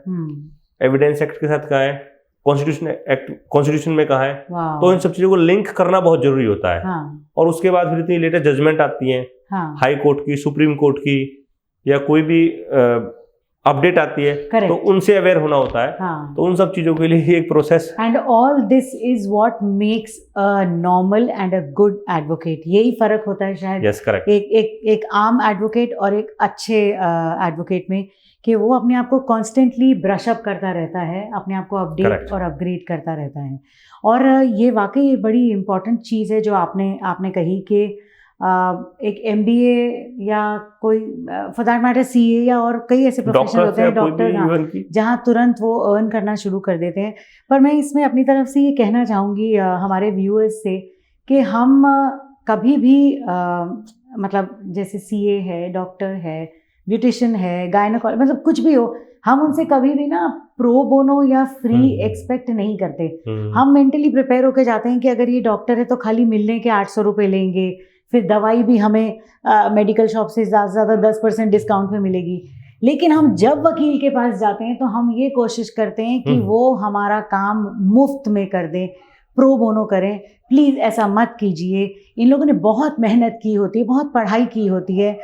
S2: एविडेंस एक्ट के साथ कहाँ है, कॉन्स्टिट्यूशन में कहाँ है। तो इन सब चीजों को लिंक करना बहुत जरूरी होता है। और उसके बाद फिर इतनी लेटेस्ट जजमेंट आती है हाई कोर्ट की, सुप्रीम कोर्ट की, या कोई भी अपडेट आती है, तो उनसे अवेयर होना होता है। तो उन सब चीजों के लिए एक process.
S1: And all this is what makes a normal and a good advocate. यही फर्क होता है शायद।
S2: Yes, correct.
S1: एक आम एडवोकेट और एक अच्छे एडवोकेट में, कि वो अपने आप को कॉन्स्टेंटली ब्रश अप करता रहता है, अपने आप को अपडेट और अपग्रेड करता रहता है। और ये वाकई बड़ी इंपॉर्टेंट चीज़ है जो आपने कही कि एक MBA या कोई फॉर दैट मैटर CA या और कई ऐसे प्रोफेशन होते हैं, डॉक्टर, जहाँ तुरंत वो अर्न करना शुरू कर देते हैं। पर मैं इसमें अपनी तरफ से ये कहना चाहूँगी हमारे व्यूअर्स से कि हम कभी भी मतलब जैसे CA है, डॉक्टर है, ब्यूटिशियन है, गायनोकोलॉजिस्ट, मतलब कुछ भी हो, हम उनसे कभी भी ना प्रो बोनो या फ्री एक्सपेक्ट नहीं करते। हम मेंटली प्रिपेयर होकर जाते हैं कि अगर ये डॉक्टर है तो खाली मिलने के 800 रुपये लेंगे, फिर दवाई भी हमें मेडिकल शॉप से ज़्यादा से ज़्यादा 10% डिस्काउंट में मिलेगी। लेकिन हम जब वकील के पास जाते हैं तो हम ये कोशिश करते हैं कि वो हमारा काम मुफ्त में कर दें, प्रो बोनो करें। प्लीज़ ऐसा मत कीजिए। इन लोगों ने बहुत मेहनत की होती है, बहुत पढ़ाई की होती है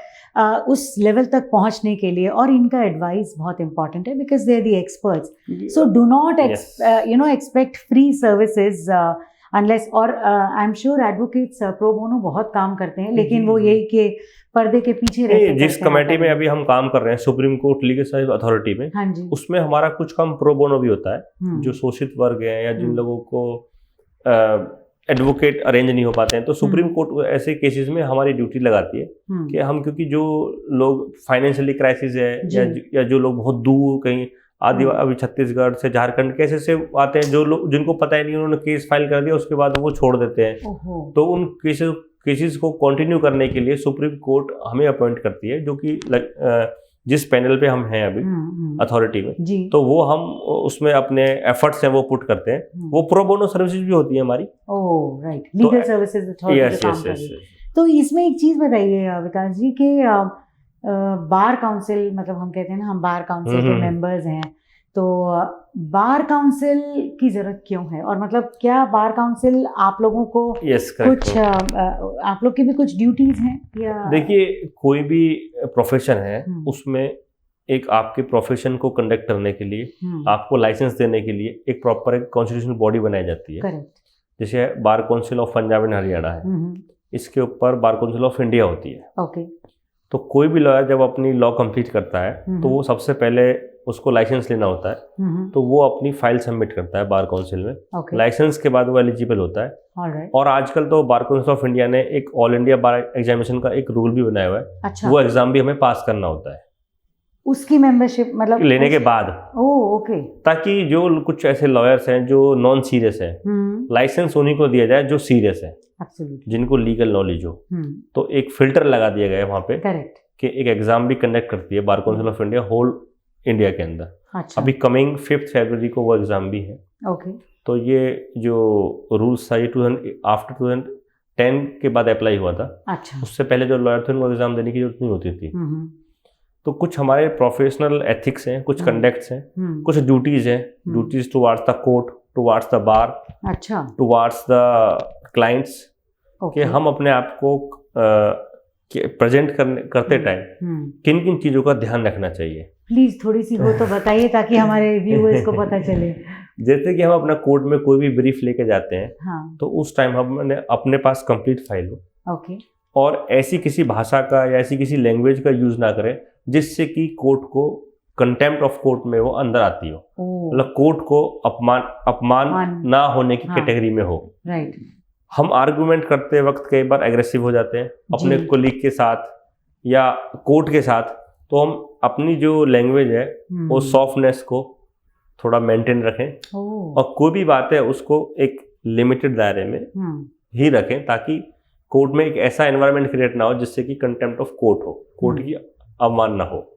S1: उस लेवल तक पहुंचने के लिए, और इनका एडवाइस बहुत इंपॉर्टेंट है because they are the experts. So do not expect free services unless, और I am sure advocates pro bono बहुत काम करते हैं, लेकिन वो यही कि पर्दे के पीछे रहते।
S2: जिस कमेटी में अभी हम काम कर रहे हैं, supreme court legal service authority में, उसमें हमारा कुछ काम प्रो बोनो भी होता है। जो शोषित वर्ग है या जिन लोगों को एडवोकेट अरेंज नहीं हो पाते हैं, तो सुप्रीम कोर्ट ऐसे केसेस में हमारी ड्यूटी लगाती है कि हम, क्योंकि जो लोग फाइनेंशियली क्राइसिस है या जो लोग बहुत दूर कहीं अभी छत्तीसगढ़ से, झारखंड कैसे से आते हैं, जो लोग जिनको पता ही नहीं, उन्होंने केस फाइल कर दिया, उसके बाद वो छोड़ देते हैं। तो उन केसेस को कंटिन्यू करने के लिए सुप्रीम कोर्ट हमें अपॉइंट करती है, जो कि जिस पैनल पे हम हैं अभी अथॉरिटी में, तो वो हम उसमें अपने एफर्ट्स हैं वो पुट करते हैं। वो प्रो बोनो सर्विसेज भी होती है हमारी।
S1: Oh right, legal services authority. तो इसमें एक चीज़ बताइए विकास जी कि बार काउंसिल, मतलब हम कहते हैं ना हम बार काउंसिल के मेंबर्स हैं, तो बार काउंसिल की जरूरत क्यों है? और मतलब क्या बार काउंसिल आप लोगों को कुछ आप लोग की भी कुछ ड्यूटीज हैं या?
S2: देखिए, कोई भी प्रोफेशन है उसमें एक आपके प्रोफेशन को कंडक्ट करने के लिए, आपको लाइसेंस देने के लिए एक प्रॉपर एक कॉन्स्टिट्यूशनल बॉडी बनाई जाती है।
S1: करेक्ट।
S2: जैसे बार council of Punjab and Haryana है, इसके ऊपर बार काउंसिल ऑफ इंडिया होती है।
S1: ओके।
S2: तो कोई भी लॉयर जब अपनी लॉ कंप्लीट करता है तो वो सबसे पहले उसको लाइसेंस लेना होता है, तो वो अपनी फाइल सबमिट करता है बार काउंसिल में। लाइसेंस के बाद वो एलिजिबल होता है। और आजकल तो बार काउंसिल ऑफ इंडिया ने एक ऑल इंडिया बार एग्जामिनेशन का एक रूल भी बनाया हुआ है।
S1: अच्छा।
S2: वो एग्जाम भी हमें पास करना होता है
S1: उसकी मेंबरशिप मतलब
S2: लेने के बाद।
S1: ओके।
S2: ताकि जो कुछ ऐसे लॉयर्स हैं जो नॉन सीरियस है, लाइसेंस उन्हीं को दिया जाए जो सीरियस है, जिनको लीगल नॉलेज हो। तो एक फिल्टर लगा दिया गया है वहाँ पे।
S1: करेक्ट।
S2: कि एक एग्जाम भी कंडक्ट करती है bar council of India whole India के अंदर।
S1: अच्छा।
S2: अभी कमिंग 5 फरवरी को वो एग्जाम भी है।
S1: ओके।
S2: तो ये जो रूल्स था ये आफ्टर 2010 के बाद अप्लाई हुआ था।
S1: अच्छा।
S2: उससे पहले जो लॉयर थे उनको एग्जाम देने की जरूरत नहीं होती थी। तो कुछ हमारे प्रोफेशनल एथिक्स हैं, कुछ कंडक्ट्स हैं, कुछ ड्यूटीज हैं, duties towards the court, towards the bar,
S1: अच्छा,
S2: टुवार्ड्स द क्लाइंट्स, कि हम अपने आप को प्रेजेंट करते टाइम किन किन चीज़ों का ध्यान रखना चाहिए।
S1: प्लीज थोड़ी सी वो तो बताइए ताकि हमारे व्यूअर्स को पता चले।
S2: जैसे कि हम अपना कोर्ट में कोई भी ब्रीफ लेके जाते हैं,
S1: हाँ।
S2: तो उस टाइम हमने अपने पास कंप्लीट फाइल हो।
S1: ओके।
S2: और ऐसी किसी भाषा का या ऐसी किसी लैंग्वेज का यूज ना करें जिससे कि कोर्ट को कंटेम्प्ट ऑफ कोर्ट में वो अंदर आती हो, मतलब कोर्ट को अपमान ना होने की कैटेगरी में हो।
S1: राइट।
S2: हम आर्गुमेंट करते वक्त कई बार एग्रेसिव हो जाते हैं अपने कोलीग के साथ या कोर्ट के साथ, तो हम अपनी जो लैंग्वेज है वो सॉफ्टनेस को थोड़ा मेंटेन रखें और कोई भी बात है उसको एक लिमिटेड दायरे में ही रखें, ताकि कोर्ट में एक ऐसा एनवायरनमेंट क्रिएट ना हो जिससे कि कंटेम्प्ट ऑफ कोर्ट हो, कोर्ट की अवमान ना हो।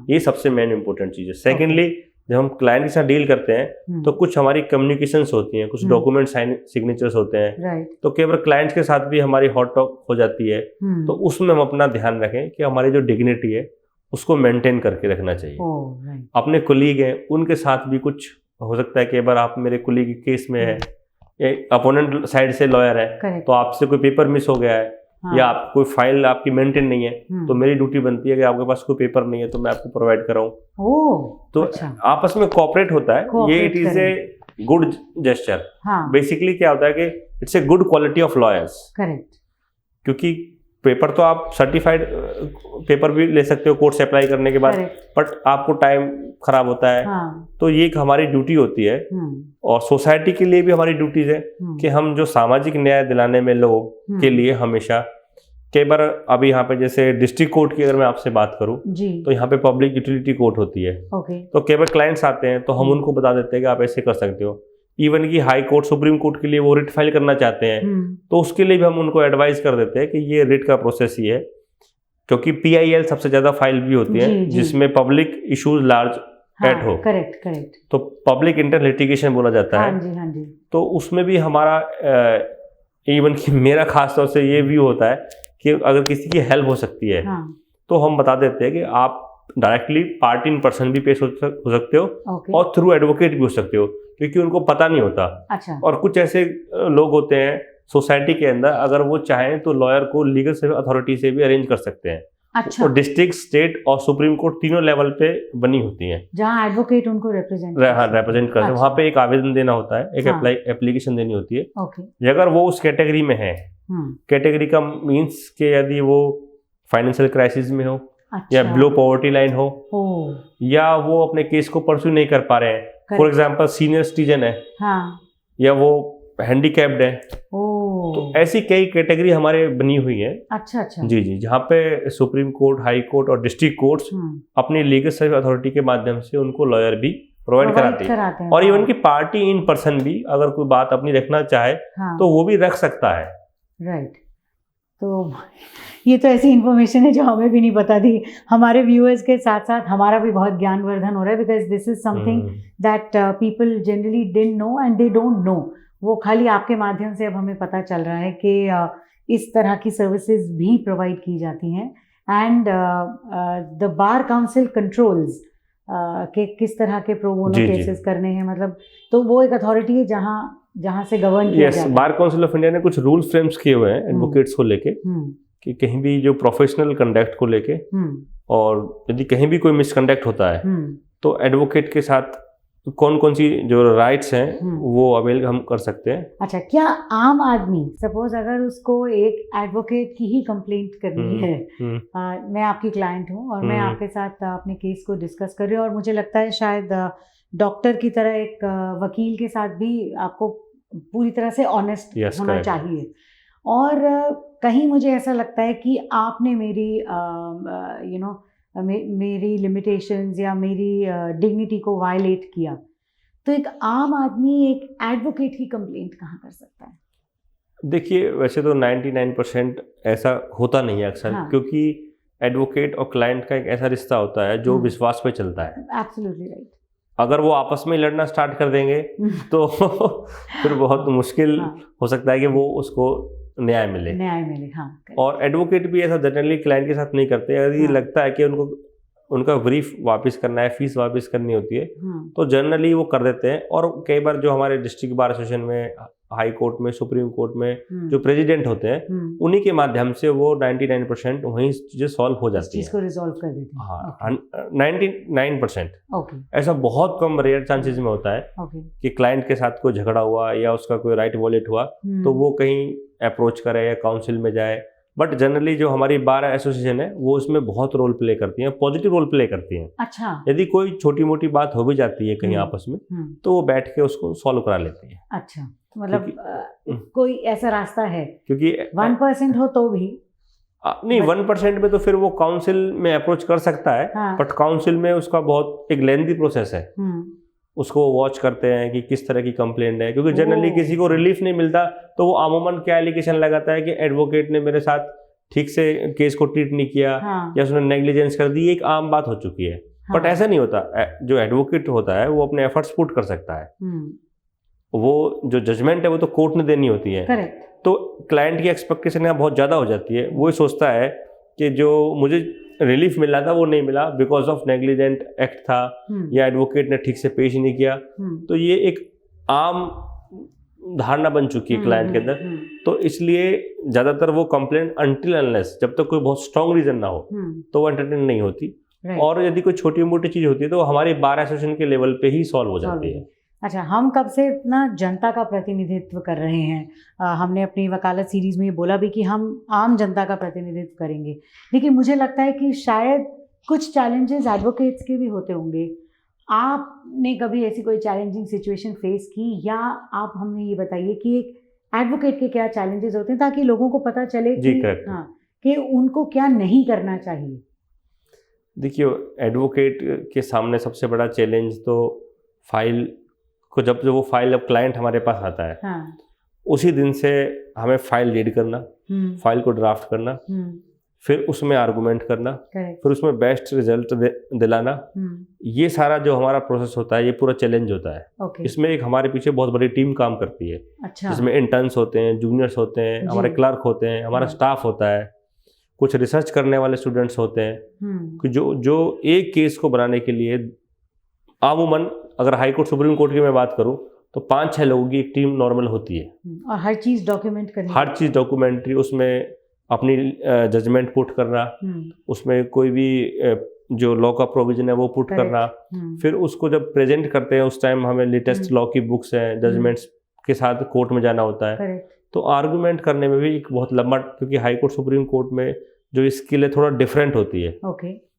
S2: ये सबसे मेन इंपॉर्टेंट चीज़ है। सेकेंडली, जब हम क्लाइंट के साथ डील करते हैं तो कुछ हमारी कम्युनिकेशंस होती हैं, कुछ डॉक्यूमेंट सिग्नेचर्स होते हैं, तो कई बार क्लाइंट्स के साथ भी हमारी हॉट टॉक हो जाती है। तो उसमें हम अपना ध्यान रखें कि हमारी जो डिग्निटी है उसको मेंटेन करके रखना चाहिए। अपने कोलीग हैं उनके साथ भी कुछ हो सकता है, कई बार आप मेरे कोलीग के केस में है, अपोनेंट साइड से लॉयर है, तो आपसे कोई पेपर मिस हो गया है, या आप कोई फाइल आपकी मेंटेन नहीं है, तो मेरी ड्यूटी बनती है कि आपके पास कोई पेपर नहीं है तो मैं आपको प्रोवाइड कराऊं। तो अच्छा। आपस में कोऑपरेट होता है, ये it is a good gesture. Basically क्या होता है कि it's a good quality of lawyers.
S1: Correct.
S2: क्योंकि पेपर तो आप सर्टिफाइड पेपर भी ले सकते हो कोर्ट से अप्लाई करने के बाद, बट आपको टाइम खराब होता है। तो ये एक हमारी ड्यूटी होती है, और सोसाइटी के लिए भी हमारी ड्यूटीज है कि हम जो सामाजिक न्याय दिलाने में लोगों के लिए हमेशा, कई बार अभी यहाँ पे जैसे डिस्ट्रिक्ट कोर्ट की अगर मैं आपसे बात करूँ तो यहाँ पे पब्लिक यूटिलिटी कोर्ट होती है। तो कई बार क्लाइंट्स आते हैं तो हम उनको बता देते हैं कि आप ऐसे कर सकते हो। इवन की हाई कोर्ट, सुप्रीम कोर्ट के लिए वो रिट फाइल करना चाहते हैं, तो उसके लिए भी हम उनको एडवाइस कर देते हैं कि ये रिट का प्रोसेस ही है, क्योंकि PIL सबसे ज्यादा फाइल भी होती है जिसमें पब्लिक इश्यूज लार्ज एट हो।
S1: करेक्ट।
S2: तो पब्लिक इंटर लिटिगेशन बोला जाता है।
S1: हाँ जी। तो
S2: उसमें भी हमारा इवन कि मेरा खास तौर से ये व्यू होता है कि अगर किसी की हेल्प हो सकती है तो हम बता देते हैं कि आप डायरेक्टली पार्टी इन पर्सन भी पेश हो सकते हो, और थ्रू एडवोकेट भी हो सकते हो, क्योंकि उनको पता नहीं होता।
S1: अच्छा।
S2: और कुछ ऐसे लोग होते हैं सोसाइटी के अंदर, अगर वो चाहें तो लॉयर को लीगल सर्विस अथॉरिटी से भी अरेंज कर सकते हैं।
S1: अच्छा।
S2: और डिस्ट्रिक्ट, स्टेट और सुप्रीम कोर्ट तीनों लेवल पे बनी होती हैं, जहाँ
S1: एडवोकेट उनको रिप्रेजेंट
S2: करते हैं। वहाँ पे एक आवेदन देना होता है, एक एप्लीकेशन देनी होती है। अगर वो उस कैटेगरी में है, कैटेगरी का मीन्स के यदि वो फाइनेंशियल क्राइसिस में हो, या बिलो पॉवर्टी लाइन हो, या वो अपने केस को परस्यू नहीं कर पा रहे हैं, फॉर एग्जांपल सीनियर सिटीजन है, या वो हैंडीकैप्ड है, तो ऐसी कई कैटेगरी हमारे बनी हुई है।
S1: अच्छा।
S2: जी, जहाँ पे सुप्रीम कोर्ट, हाई कोर्ट और डिस्ट्रिक्ट कोर्ट्स अपनी लीगल सर्विस अथॉरिटी के माध्यम से उनको लॉयर भी प्रोवाइड कराते हैं। और इवन की पार्टी इन पर्सन भी अगर कोई बात अपनी रखना चाहे तो वो भी रख सकता है।
S1: राइट। तो ये तो ऐसी इन्फॉर्मेशन है जो हमें भी नहीं पता थी। हमारे व्यूअर्स के साथ साथ हमारा भी बहुत ज्ञानवर्धन हो रहा है, because this is something that people generally didn't know and they don't know. वो खाली आपके माध्यम से अब हमें पता चल रहा है कि इस तरह की सर्विसेज भी प्रोवाइड की जाती हैं। And the bar council controls के किस तरह के प्रो बोनो केसेस करने हैं, मतलब तो वो एक अथॉरिटी है जहाँ से गवर्न किया जाता है।
S2: बार काउंसिल ऑफ इंडिया ने कुछ रूल्स फ्रेम्स किए हुए हैं एडवोकेट्स को लेके, कि कहीं भी जो प्रोफेशनल कंडक्ट को लेके और यदि कहीं भी कोई मिसकंडक्ट होता है तो एडवोकेट के साथ कौन कौन सी जो राइट्स हैं वो अवेल हम कर सकते हैं।
S1: अच्छा, क्या आम आदमी सपोज अगर उसको एक एडवोकेट की ही कंप्लेंट करनी है, मैं आपकी क्लाइंट हूँ और मैं आपके साथ अपने केस को डिस्कस कर रही हूँ और मुझे लगता है शायद डॉक्टर की तरह एक वकील के साथ भी आपको पूरी तरह से ऑनेस्ट होना चाहिए, और कहीं मुझे ऐसा लगता है कि आपने मेरी मेरी लिमिटेशंस या मेरी डिग्निटी को वायलेट किया, तो एक आम आदमी एक एडवोकेट की कंप्लेंट कहाँ कर सकता है?
S2: देखिए, वैसे तो 99% ऐसा होता नहीं है अक्सर, क्योंकि एडवोकेट और क्लाइंट का एक ऐसा रिश्ता होता है जो विश्वास पे चलता है।
S1: Absolutely right.
S2: अगर वो आपस में लड़ना स्टार्ट कर देंगे तो फिर बहुत मुश्किल हो सकता है कि वो उसको न्याय मिले। हाँ। और एडवोकेट भी ऐसा जनरली क्लाइंट के साथ नहीं करते। यदि लगता है कि उनको उनका ब्रीफ वापस करना है, फीस वापस करनी होती है, तो जनरली वो कर देते हैं। और कई बार जो हमारे डिस्ट्रिक्ट बार एसोसिएशन में, हाई कोर्ट में, सुप्रीम कोर्ट में जो प्रेसिडेंट होते हैं, उन्हीं के माध्यम से वो 99% वहीं चीजें सॉल्व हो जाती है,
S1: इसको रिजॉल्व कर देते हैं।
S2: हाँ, 99%। ऐसा बहुत कम, रेयर चांसेस में होता है कि क्लाइंट के साथ कोई झगड़ा हुआ या उसका कोई राइट वॉलेट हुआ तो वो कहीं अप्रोच करे या काउंसिल में जाए। बट जनरली जो हमारी बार एसोसिएशन है वो उसमें बहुत रोल प्ले करती है, पॉजिटिव रोल प्ले करती हैं।
S1: अच्छा।
S2: यदि कोई छोटी मोटी बात हो भी जाती है कहीं आपस में, तो वो बैठ के उसको सॉल्व करा लेती है।
S1: अच्छा, मतलब कोई ऐसा रास्ता है? क्योंकि 1% हो तो भी
S2: नहीं, 1% में तो फिर वो काउंसिल में अप्रोच कर सकता है। बट काउंसिल में उसका बहुत एक लेंथी प्रोसेस है, उसको वॉच करते हैं कि किस तरह की कंप्लेंट है, क्योंकि जनरली किसी को रिलीफ नहीं मिलता तो वो अमूमन क्या एलिगेशन लगाता है कि एडवोकेट ने मेरे साथ ठीक से केस को ट्रीट नहीं किया, या उसने नेग्लिजेंस कर दी। एक आम बात हो चुकी है। बट ऐसा नहीं होता। जो एडवोकेट होता है वो अपने एफर्ट्स पुट कर सकता है। वो जो जजमेंट है वो तो कोर्ट ने देनी होती है। तो क्लाइंट की एक्सपेक्टेशन यहाँ बहुत ज़्यादा हो जाती है। वो सोचता है कि जो मुझे रिलीफ मिलना था वो नहीं मिला, बिकॉज ऑफ नेग्लिजेंट एक्ट था, या एडवोकेट ने ठीक से पेश नहीं किया। तो ये एक आम धारणा बन चुकी है क्लाइंट के अंदर। तो इसलिए ज़्यादातर वो कंप्लेंट अनटिल अनलेस, जब तक कोई बहुत स्ट्रॉन्ग रीजन ना हो, तो वो एंटरटेन नहीं होती। और यदि कोई छोटी मोटी चीज़ होती है तो हमारी बार एसोसिएशन के लेवल पे ही सॉल्व हो जाती है।
S1: अच्छा, हम कब से इतना जनता का प्रतिनिधित्व कर रहे हैं? हमने अपनी वकालत सीरीज़ में ये बोला भी कि हम आम जनता का प्रतिनिधित्व करेंगे, लेकिन मुझे लगता है कि शायद कुछ चैलेंजेस एडवोकेट्स के भी होते होंगे। आपने कभी ऐसी कोई चैलेंजिंग सिचुएशन फेस की, या आप हमें ये बताइए कि एक एडवोकेट के क्या चैलेंजेस होते हैं, ताकि लोगों को पता चले कि उनको क्या नहीं करना चाहिए?
S2: देखिए, एडवोकेट के सामने सबसे बड़ा चैलेंज तो फाइल को, जब वो फाइल, अब क्लाइंट हमारे पास आता है, उसी दिन से हमें फाइल रीड करना, फाइल को ड्राफ्ट करना, फिर उसमें आर्गुमेंट करना, फिर उसमें बेस्ट रिजल्ट दिलाना। ये सारा जो हमारा प्रोसेस होता है, ये पूरा चैलेंज होता है। इसमें एक हमारे पीछे बहुत बड़ी टीम काम करती है। जिसमें इंटर्न्स होते हैं, जूनियर्स होते हैं, हमारे क्लर्क होते हैं, हमारा स्टाफ होता है, कुछ रिसर्च करने वाले स्टूडेंट्स होते हैं, कि जो एक केस को बनाने के लिए आमूमन, अगर हाई कोर्ट सुप्रीम कोर्ट की मैं बात करूं, तो 5-6 लोगों की एक टीम नॉर्मल होती है।
S1: और हर चीज़ डॉक्यूमेंट करनी,
S2: हर चीज़ डॉक्यूमेंट्री, उसमें अपनी जजमेंट पुट करना, उसमें कोई भी जो लॉ का प्रोविजन है वो पुट करना, फिर उसको जब प्रेजेंट करते हैं उस टाइम हमें लेटेस्ट लॉ की बुक्स हैं, जजमेंट्स के साथ कोर्ट में जाना होता है। तो आर्गुमेंट करने में भी एक बहुत लंबा, क्योंकि हाई कोर्ट सुप्रीम कोर्ट में जो स्किल है थोड़ा डिफरेंट होती है,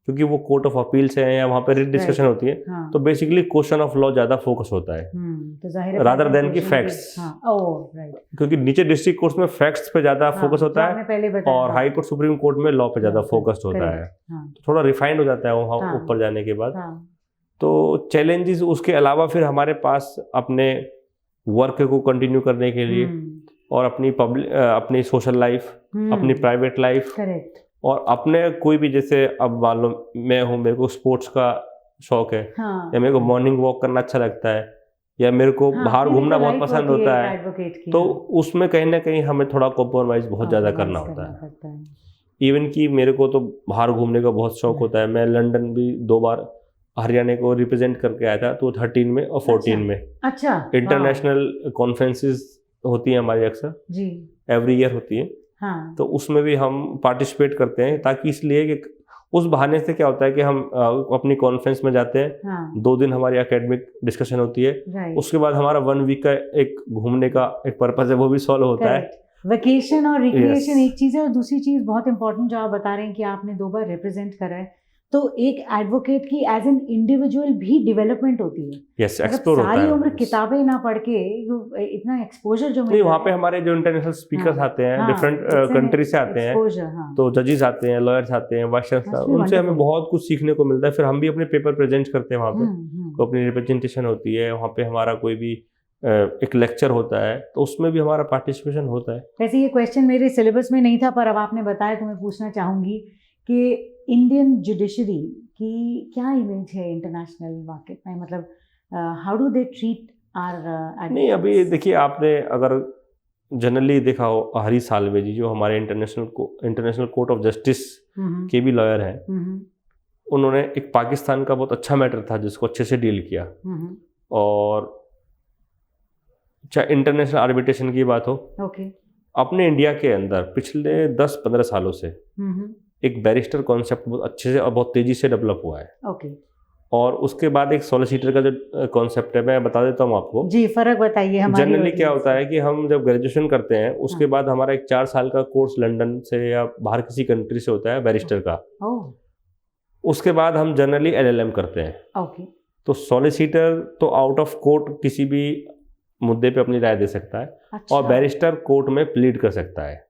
S2: क्योंकि वो कोर्ट ऑफ अपील्स है या वहाँ पे रिट डिस्कशन होती है। तो बेसिकली क्वेश्चन ऑफ लॉ ज़्यादा फोकस होता है रादर देन की फैक्ट्स। क्योंकि नीचे डिस्ट्रिक्ट कोर्ट्स में फैक्ट्स पे ज़्यादा फोकस होता है, और हाई कोर्ट सुप्रीम कोर्ट में लॉ पे ज़्यादा फोकस्ड होता है। तो थोड़ा रिफाइंड हो जाता है वहाँ ऊपर जाने के बाद। तो चैलेंजेस उसके अलावा फिर हमारे पास अपने वर्क को कंटिन्यू करने के लिए, और अपनी सोशल लाइफ, अपनी प्राइवेट लाइफ, और अपने कोई भी, जैसे अब मान लो मैं हूँ, मेरे को स्पोर्ट्स का शौक है, या मेरे को मॉर्निंग वॉक करना अच्छा लगता है, या मेरे को बाहर घूमना बहुत पसंद होता है, तो उसमें कहीं ना कहीं हमें थोड़ा कॉम्प्रोमाइज़ बहुत ज़्यादा करना होता है। इवन कि मेरे को तो बाहर घूमने का बहुत शौक होता है। मैं लंदन भी 2 बार हरियाणा को रिप्रेजेंट करके आया था, तो 13 में और 14 में।
S1: अच्छा,
S2: इंटरनेशनल कॉन्फ्रेंसेस होती हैं हमारी, अक्सर एवरी ईयर होती है। तो उसमें भी हम पार्टिसिपेट करते हैं, ताकि इसलिए कि उस बहाने से क्या होता है कि हम अपनी कॉन्फ्रेंस में जाते हैं,
S1: हाँ,
S2: 2 दिन हमारी एकेडमिक डिस्कशन होती है, उसके बाद हमारा 1 वीक का एक घूमने का एक पर्पस है, वो भी सॉल्व होता है।
S1: वेकेशन और रिक्रिएशन एक चीज़ है, और दूसरी चीज़ बहुत इंपॉर्टेंट जो आप बता रहे हैं कि आपने 2 बार रिप्रेजेंट करा है, तो एक एडवोकेट की एज एन इंडिविजुअल भी डेवलपमेंट होती है।
S2: यस, एक्सप्लोर होता है।
S1: सारी उम्र किताबें ना पढ़ के इतना एक्सपोजर जो
S2: नहीं, वहाँ पे हमारे जो इंटरनेशनल स्पीकर्स आते हैं, डिफरेंट कंट्री से आते हैं, तो जजेस आते हैं, लॉयर्स आते हैं, वाइस चांसलर, उनसे हमें बहुत कुछ सीखने को मिलता है। फिर हम भी अपने पेपर प्रेजेंट करते हैं वहाँ पे, तो अपनी रिप्रेजेंटेशन होती है वहाँ पे, हमारा कोई भी एक लेक्चर होता है, तो उसमें भी हमारा पार्टिसिपेशन होता है।
S1: वैसे ये क्वेश्चन मेरे सिलेबस में नहीं था, पर अब आपने बताया तो मैं पूछना चाहूँगी कि इंडियन जुडिशरी की क्या इमेज है इंटरनेशनल मार्केट में, मतलब how do they treat our?
S2: नहीं, अभी देखिए, आपने अगर जनरली देखा हो, हरी साल्वे जी जो हमारे इंटरनेशनल कोर्ट ऑफ जस्टिस के भी लॉयर हैं, उन्होंने एक पाकिस्तान का बहुत अच्छा मैटर था जिसको अच्छे से डील किया। और चाहे इंटरनेशनल आर्बिट्रेशन की बात हो, अपने इंडिया के अंदर पिछले 10-15 सालों से एक बैरिस्टर कॉन्सेप्ट बहुत अच्छे से और बहुत तेजी से डेवलप हुआ है। और उसके बाद एक सॉलिसिटर का जो कॉन्सेप्ट है, मैं बता देता हूँ आपको।
S1: जी, फर्क बताइए।
S2: जनरली क्या होता है कि हम जब ग्रेजुएशन करते हैं, उसके बाद हमारा एक 4 साल का कोर्स लंदन से या बाहर किसी कंट्री से होता है बैरिस्टर का। उसके बाद हम जनरली LLM करते हैं। तो सॉलिसिटर तो आउट ऑफ कोर्ट किसी भी मुद्दे पे अपनी राय दे सकता है, और बैरिस्टर कोर्ट में प्लीड कर सकता है।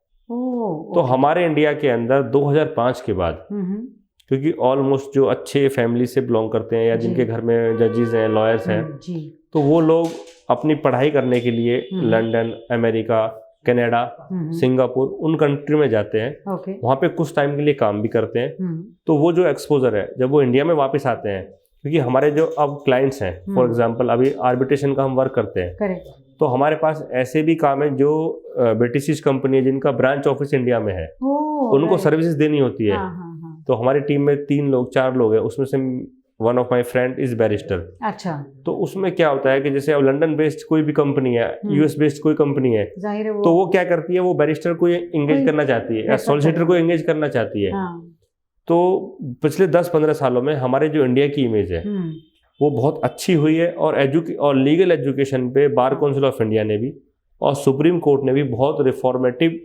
S2: तो हमारे इंडिया के अंदर 2005 के बाद, क्योंकि ऑलमोस्ट जो अच्छे फैमिली से बिलोंग करते हैं या जिनके घर में जजेस हैं, लॉयर्स हैं, तो वो लोग अपनी पढ़ाई करने के लिए लंदन, अमेरिका, कनाडा, सिंगापुर, उन कंट्री में जाते हैं। वहाँ पे कुछ टाइम के लिए काम भी करते हैं। तो वो जो एक्सपोजर है, जब वो इंडिया में वापस आते हैं, क्योंकि हमारे जो अब क्लाइंट्स हैं, फॉर एग्जांपल अभी आर्बिट्रेशन का हम वर्क करते हैं, तो हमारे पास ऐसे भी काम है जो ब्रिटिश कंपनी है जिनका ब्रांच ऑफिस इंडिया में है, उनको सर्विसेज देनी होती है। तो हमारी टीम में 3 लोग 4 लोग हैं, उसमें से one of my friend is barrister.
S1: अच्छा।
S2: तो उसमें क्या होता है कि जैसे अब लंदन बेस्ड कोई भी कंपनी है, US बेस्ड कोई कंपनी है, तो वो क्या करती है, वो बैरिस्टर को एंगेज करना चाहती है या सॉलिसिटर को एंगेज करना चाहती है। तो पिछले 10-15 सालों में हमारे जो इंडिया की इमेज है वो बहुत अच्छी हुई है, और लीगल एजुकेशन पे बार काउंसिल ऑफ इंडिया ने भी और सुप्रीम कोर्ट ने भी बहुत रिफॉर्मेटिव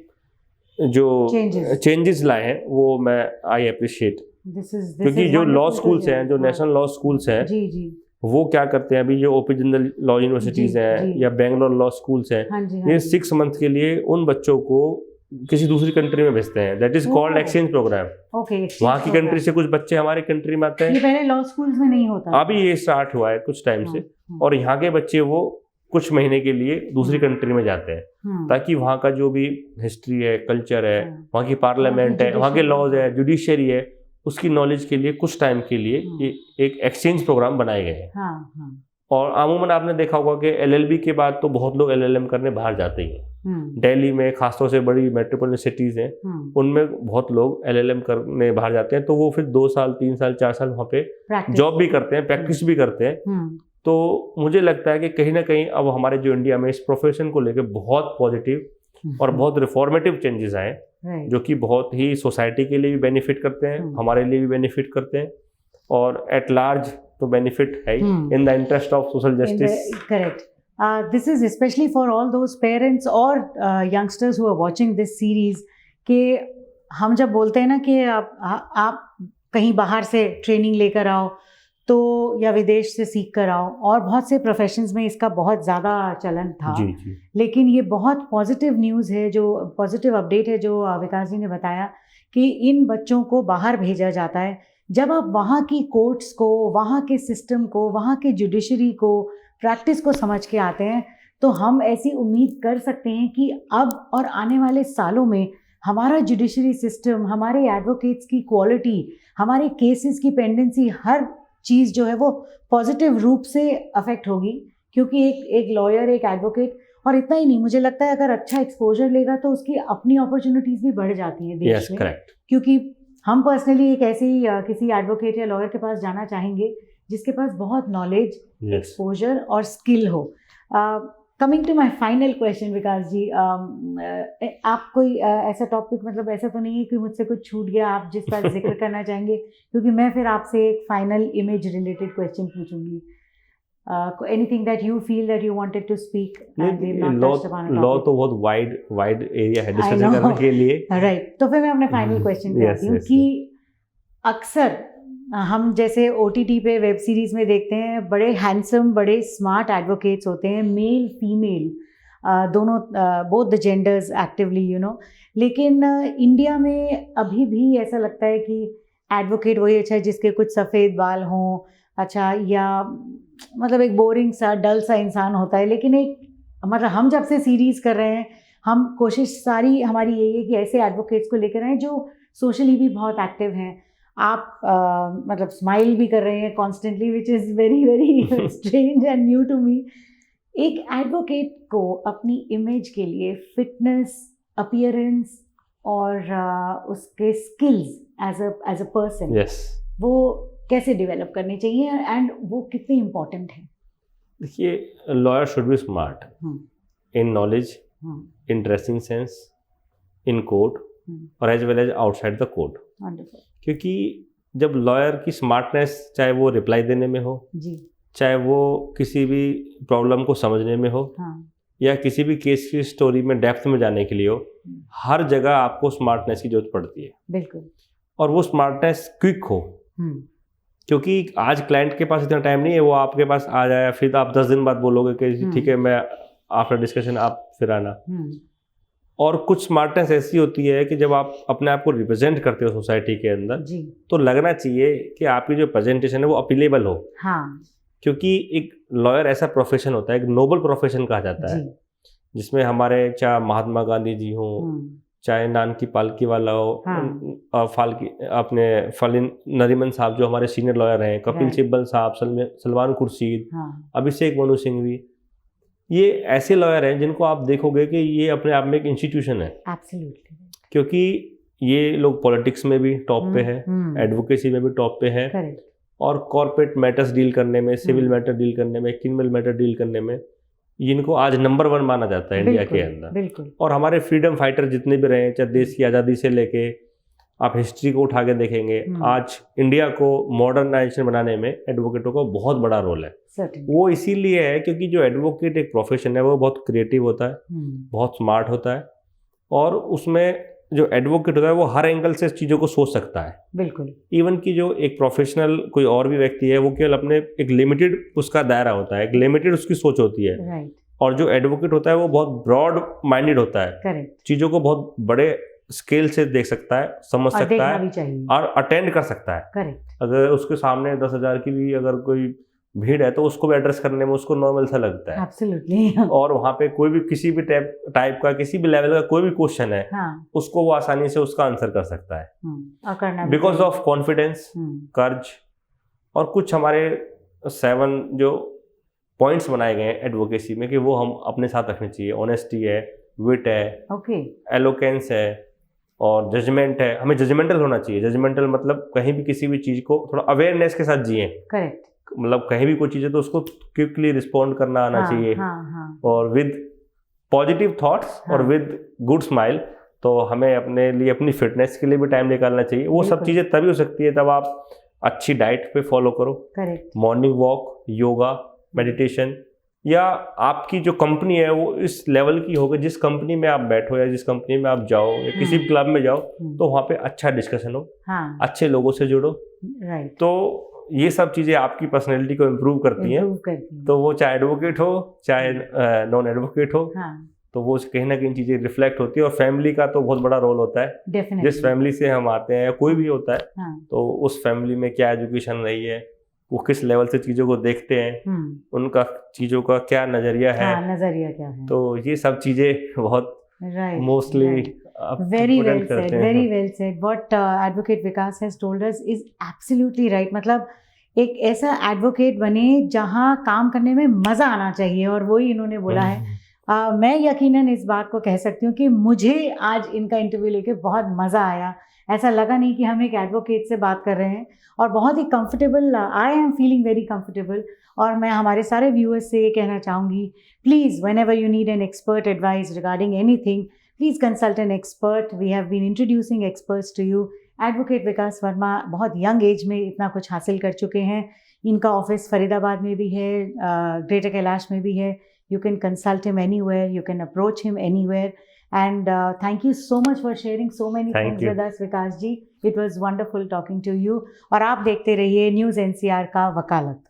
S2: जो चेंजेस लाए हैं, वो मैं आई अप्रिशिएट। क्योंकि जो लॉ स्कूल्स हैं, जो नेशनल लॉ स्कूल्स हैं, वो क्या करते हैं, अभी जो ओपी जिंदल लॉ यूनिवर्सिटीज हैं या बेंगलोर लॉ स्कूल्स हैं, ये 6 मंथ के लिए उन बच्चों को किसी दूसरी कंट्री में भेजते हैं। That is called exchange programme. वहाँ की कंट्री से कुछ बच्चे हमारे कंट्री में आते हैं।
S1: ये पहले लॉ स्कूल्स में नहीं होता,
S2: अभी ये स्टार्ट हुआ है कुछ टाइम से। और यहाँ के बच्चे वो कुछ महीने के लिए दूसरी कंट्री में जाते हैं, ताकि वहाँ का जो भी हिस्ट्री है, कल्चर है, वहाँ की पार्लियामेंट है, वहाँ के लॉज है, जुडिशरी है, उसकी नॉलेज के लिए कुछ टाइम के लिए एक एक्सचेंज प्रोग्राम बनाए गए हैं। और अमूमन आपने देखा होगा कि LLB के बाद तो बहुत लोग LLM करने बाहर जाते ही हैं। दिल्ली में खासतौर से बड़ी मेट्रोपोलिटन सिटीज हैं, उनमें बहुत लोग LLM करने बाहर जाते हैं। तो वो फिर 2 साल 3 साल 4 साल वहाँ पे जॉब भी करते हैं, प्रैक्टिस भी करते हैं। तो मुझे लगता है कि कहीं ना कहीं अब हमारे जो इंडिया में इस प्रोफेशन को लेकर बहुत पॉजिटिव और बहुत रिफॉर्मेटिव चेंजेस आए, जो कि बहुत ही सोसाइटी के लिए भी बेनिफिट करते हैं, हमारे लिए भी बेनिफिट करते हैं, और एट लार्ज तो बेनिफिट है in the interest of social justice.
S1: Correct. This is specially for all those parents और youngsters who are watching this series, कि हम जब बोलते हैं ना कि आप कहीं बाहर से ट्रेनिंग लेकर आओ, तो या विदेश से सीख कर आओ, और बहुत से प्रोफेशंस में इसका बहुत ज़्यादा चलन था।
S2: जी।
S1: लेकिन ये बहुत पॉजिटिव न्यूज़ है, जो पॉजिटिव अपडेट है जो विकास जी ने बताया, कि इन बच्चों को बाहर भेजा जाता है। जब आप वहाँ की कोर्ट्स को, वहाँ के सिस्टम को, वहाँ के जुडिशरी को, प्रैक्टिस को समझ के आते हैं, तो हम ऐसी उम्मीद कर सकते हैं कि अब और आने वाले सालों में हमारा जुडिशरी सिस्टम, हमारे एडवोकेट्स की क्वालिटी, हमारे केसेस की पेंडेंसी, हर चीज़ जो है वो पॉजिटिव रूप से अफेक्ट होगी। क्योंकि एक लॉयर, एक एडवोकेट, और इतना ही नहीं, मुझे लगता है अगर अच्छा एक्सपोजर लेगा तो उसकी अपनी अपॉर्चुनिटीज़ भी बढ़ जाती हैं देश में। क्योंकि हम पर्सनली एक ऐसे ही किसी एडवोकेट या लॉयर के पास जाना चाहेंगे जिसके पास बहुत नॉलेज, एक्सपोजर और स्किल हो। Coming to my final question Vikas ji, आप कोई ऐसा टॉपिक, मतलब ऐसा तो नहीं है कि मुझसे कुछ छूट गया आप जिसका जिक्र करना चाहेंगे, क्योंकि मैं फिर आपसे एक फाइनल इमेज रिलेटेड क्वेश्चन पूछूंगी. Anything that you feel that you wanted to speak and we've not touched upon a topic?
S2: Law तो बहुत वाइड एरिया है डिस्कशन करने के लिए.
S1: राइट, तो फिर मैं अपने फाइनल क्वेश्चन पे आती हूँ कि अक्सर हम जैसे OTT पे वेब सीरीज में देखते हैं, बड़े हैंडसम, बड़े स्मार्ट एडवोकेट्स होते हैं, मेल फीमेल दोनों, both the genders actively, you know. लेकिन इंडिया में अभी भी ऐसा लगता है कि एडवोकेट वही अच्छा है जिसके कुछ सफ़ेद बाल हों, अच्छा, या मतलब एक बोरिंग सा डल सा इंसान होता है. लेकिन एक, मतलब हम जब से सीरीज़ कर रहे हैं, हम कोशिश सारी हमारी यही है कि ऐसे एडवोकेट्स को लेकर आएँ जो सोशली भी बहुत एक्टिव हैं. आप मतलब स्माइल भी कर रहे हैं constantly, which is very very strange and new to me. एक एडवोकेट को अपनी इमेज के लिए फिटनेस, अपीयरेंस और उसके स्किल्स एज अ पर्सन, वो कैसे डेवलप करने चाहिए एंड वो कितने इम्पोर्टेंट हैं?
S2: देखिए, lawyer should be smart in knowledge, in dressing sense, in court और as well as outside the court. क्योंकि जब लॉयर की स्मार्टनेस, चाहे वो रिप्लाई देने में हो जी, चाहे वो किसी भी प्रॉब्लम को समझने में हो, या किसी भी केस की स्टोरी में डेप्थ में जाने के लिए हो, हर जगह आपको स्मार्टनेस की जरूरत पड़ती है. बिल्कुल. और वो स्मार्टनेस क्विक हो, क्योंकि आज क्लाइंट के पास इतना टाइम नहीं है, वो आपके पास आ जाए, फिर आप 10 दिन बाद बोलोगे कि ठीक है, मैं आफ्टर डिस्कशन आप फिर आना. और कुछ स्मार्टनेस ऐसी होती है कि जब आप अपने आप को रिप्रेजेंट करते हो सोसाइटी के अंदर जी, तो लगना चाहिए कि आपकी जो प्रेजेंटेशन है वो अपीलेबल हो. क्योंकि एक लॉयर ऐसा प्रोफेशन होता है, एक नोबल प्रोफेशन कहा जाता है, जिसमें हमारे चाहे महात्मा गांधी जी हो, चाहे नानकी पालकी वाला हो, अपने फलिन नरीमन साहब जो हमारे सीनियर लॉयर हैं, कपिल सिब्बल साहब, सलमान खुर्शीद, अभिषेक मनु सिंघवी, ये ऐसे लॉयर हैं जिनको आप देखोगे कि ये अपने आप में एक इंस्टीट्यूशन है. एब्सोल्युटली. क्योंकि ये लोग पॉलिटिक्स में भी टॉप पे है, एडवोकेसी में भी टॉप पे है, और कॉर्पोरेट मैटर्स डील करने में, सिविल मैटर डील करने में, क्रिमिनल मैटर डील करने में इनको आज नंबर 1 माना जाता है इंडिया के अंदर. और हमारे फ्रीडम फाइटर जितने भी रहे, चाहे देश की आज़ादी से लेके आप हिस्ट्री को उठा के देखेंगे, आज इंडिया को मॉडर्नाइजेशन बनाने में एडवोकेटों का बहुत बड़ा रोल है. वो इसीलिए है क्योंकि जो एडवोकेट एक प्रोफेशन है वो बहुत क्रिएटिव होता है, बहुत स्मार्ट होता है, और उसमें जो एडवोकेट होता है वो हर एंगल से चीज़ों को सोच सकता है. बिल्कुल. इवन कि जो एक प्रोफेशनल कोई और भी व्यक्ति है, वो केवल अपने एक लिमिटेड उसका दायरा होता है, एक लिमिटेड उसकी सोच होती है. राइट. और जो एडवोकेट होता है वो बहुत ब्रॉड माइंडेड होता है. करेक्ट. चीज़ों को बहुत बड़े स्केल से देख सकता है, समझ सकता है और अटेंड कर सकता है. करेक्ट. अगर उसके सामने 10,000 की भी अगर कोई भीड़ है तो उसको भी एड्रेस करने में उसको नॉर्मल सा लगता है. एब्सोल्युटली. और वहाँ पे कोई भी किसी भी टाइप का, किसी भी लेवल का कोई भी क्वेश्चन है, उसको वो आसानी से उसका आंसर कर सकता है, बिकॉज ऑफ कॉन्फिडेंस, कर्ज, और कुछ हमारे 7 जो पॉइंट्स बनाए गए हैं एडवोकेसी में कि वो हम अपने साथ रखने चाहिए. ऑनेस्टी है, विट है, एलोकेंस है, और जजमेंट है. हमें जजमेंटल होना चाहिए. जजमेंटल मतलब कहीं भी किसी भी चीज़ को थोड़ा अवेयरनेस के साथ जिए. करेक्ट. मतलब कहीं भी कोई चीज़ है तो उसको क्विकली रिस्पॉन्ड करना आना चाहिए. और विद पॉजिटिव थॉट्स और विद गुड स्माइल. तो हमें अपने लिए, अपनी फिटनेस के लिए भी टाइम निकालना चाहिए. वो सब चीज़ें तभी हो सकती है तब आप अच्छी डाइट पे फॉलो करो, मॉर्निंग वॉक, योगा, मेडिटेशन, या आपकी जो कंपनी है वो इस लेवल की होगी, जिस कंपनी में आप बैठो या जिस कंपनी में आप जाओ या किसी भी क्लब में जाओ तो वहाँ पे अच्छा डिस्कशन हो, अच्छे लोगों से जुड़ो. तो ये सब चीज़ें आपकी पर्सनैलिटी को इम्प्रूव करती हैं. तो वो चाहे एडवोकेट हो चाहे नॉन एडवोकेट हो, तो वो कहीं ना कहीं चीज़ें रिफ्लेक्ट होती है. और फैमिली का तो बहुत बड़ा रोल होता है. जिस फैमिली से हम आते हैं, कोई भी होता है, तो उस फैमिली में क्या एजुकेशन रही है, वो किस लेवल से चीज़ों को देखते हैं, उनका चीज़ों का क्या नज़रिया है. तो ये सब चीज़ें बहुत mostly
S1: very well said. What advocate Vikas has told us is absolutely right. मतलब एक ऐसा एडवोकेट बने जहाँ काम करने में मज़ा आना चाहिए, और वही इन्होंने बोला है. मैं यकीनन इस बात को कह सकती हूँ कि मुझे आज इनका इंटरव्यू लेके बहुत मज़ा आया। ऐसा लगा नहीं कि हम एक एडवोकेट से बात कर रहे हैं, और बहुत ही comfortable, I am feeling very comfortable. और मैं हमारे सारे व्यूअर्स से ये कहना चाहूँगी, please whenever you need an expert advice regarding anything, please consult an expert. We have been introducing experts to you. Advocate Vikas Verma बहुत यंग एज में इतना कुछ हासिल कर चुके हैं। इनका ऑफिस फरीदाबाद में भी है, ग्रेटर कैलाश में भी है। You can consult him anywhere, you can approach him anywhere. And thank you so much for sharing so many things with us, Vikas ji. It was wonderful talking to you. और आप देखते रहिए news NCR का वकालत।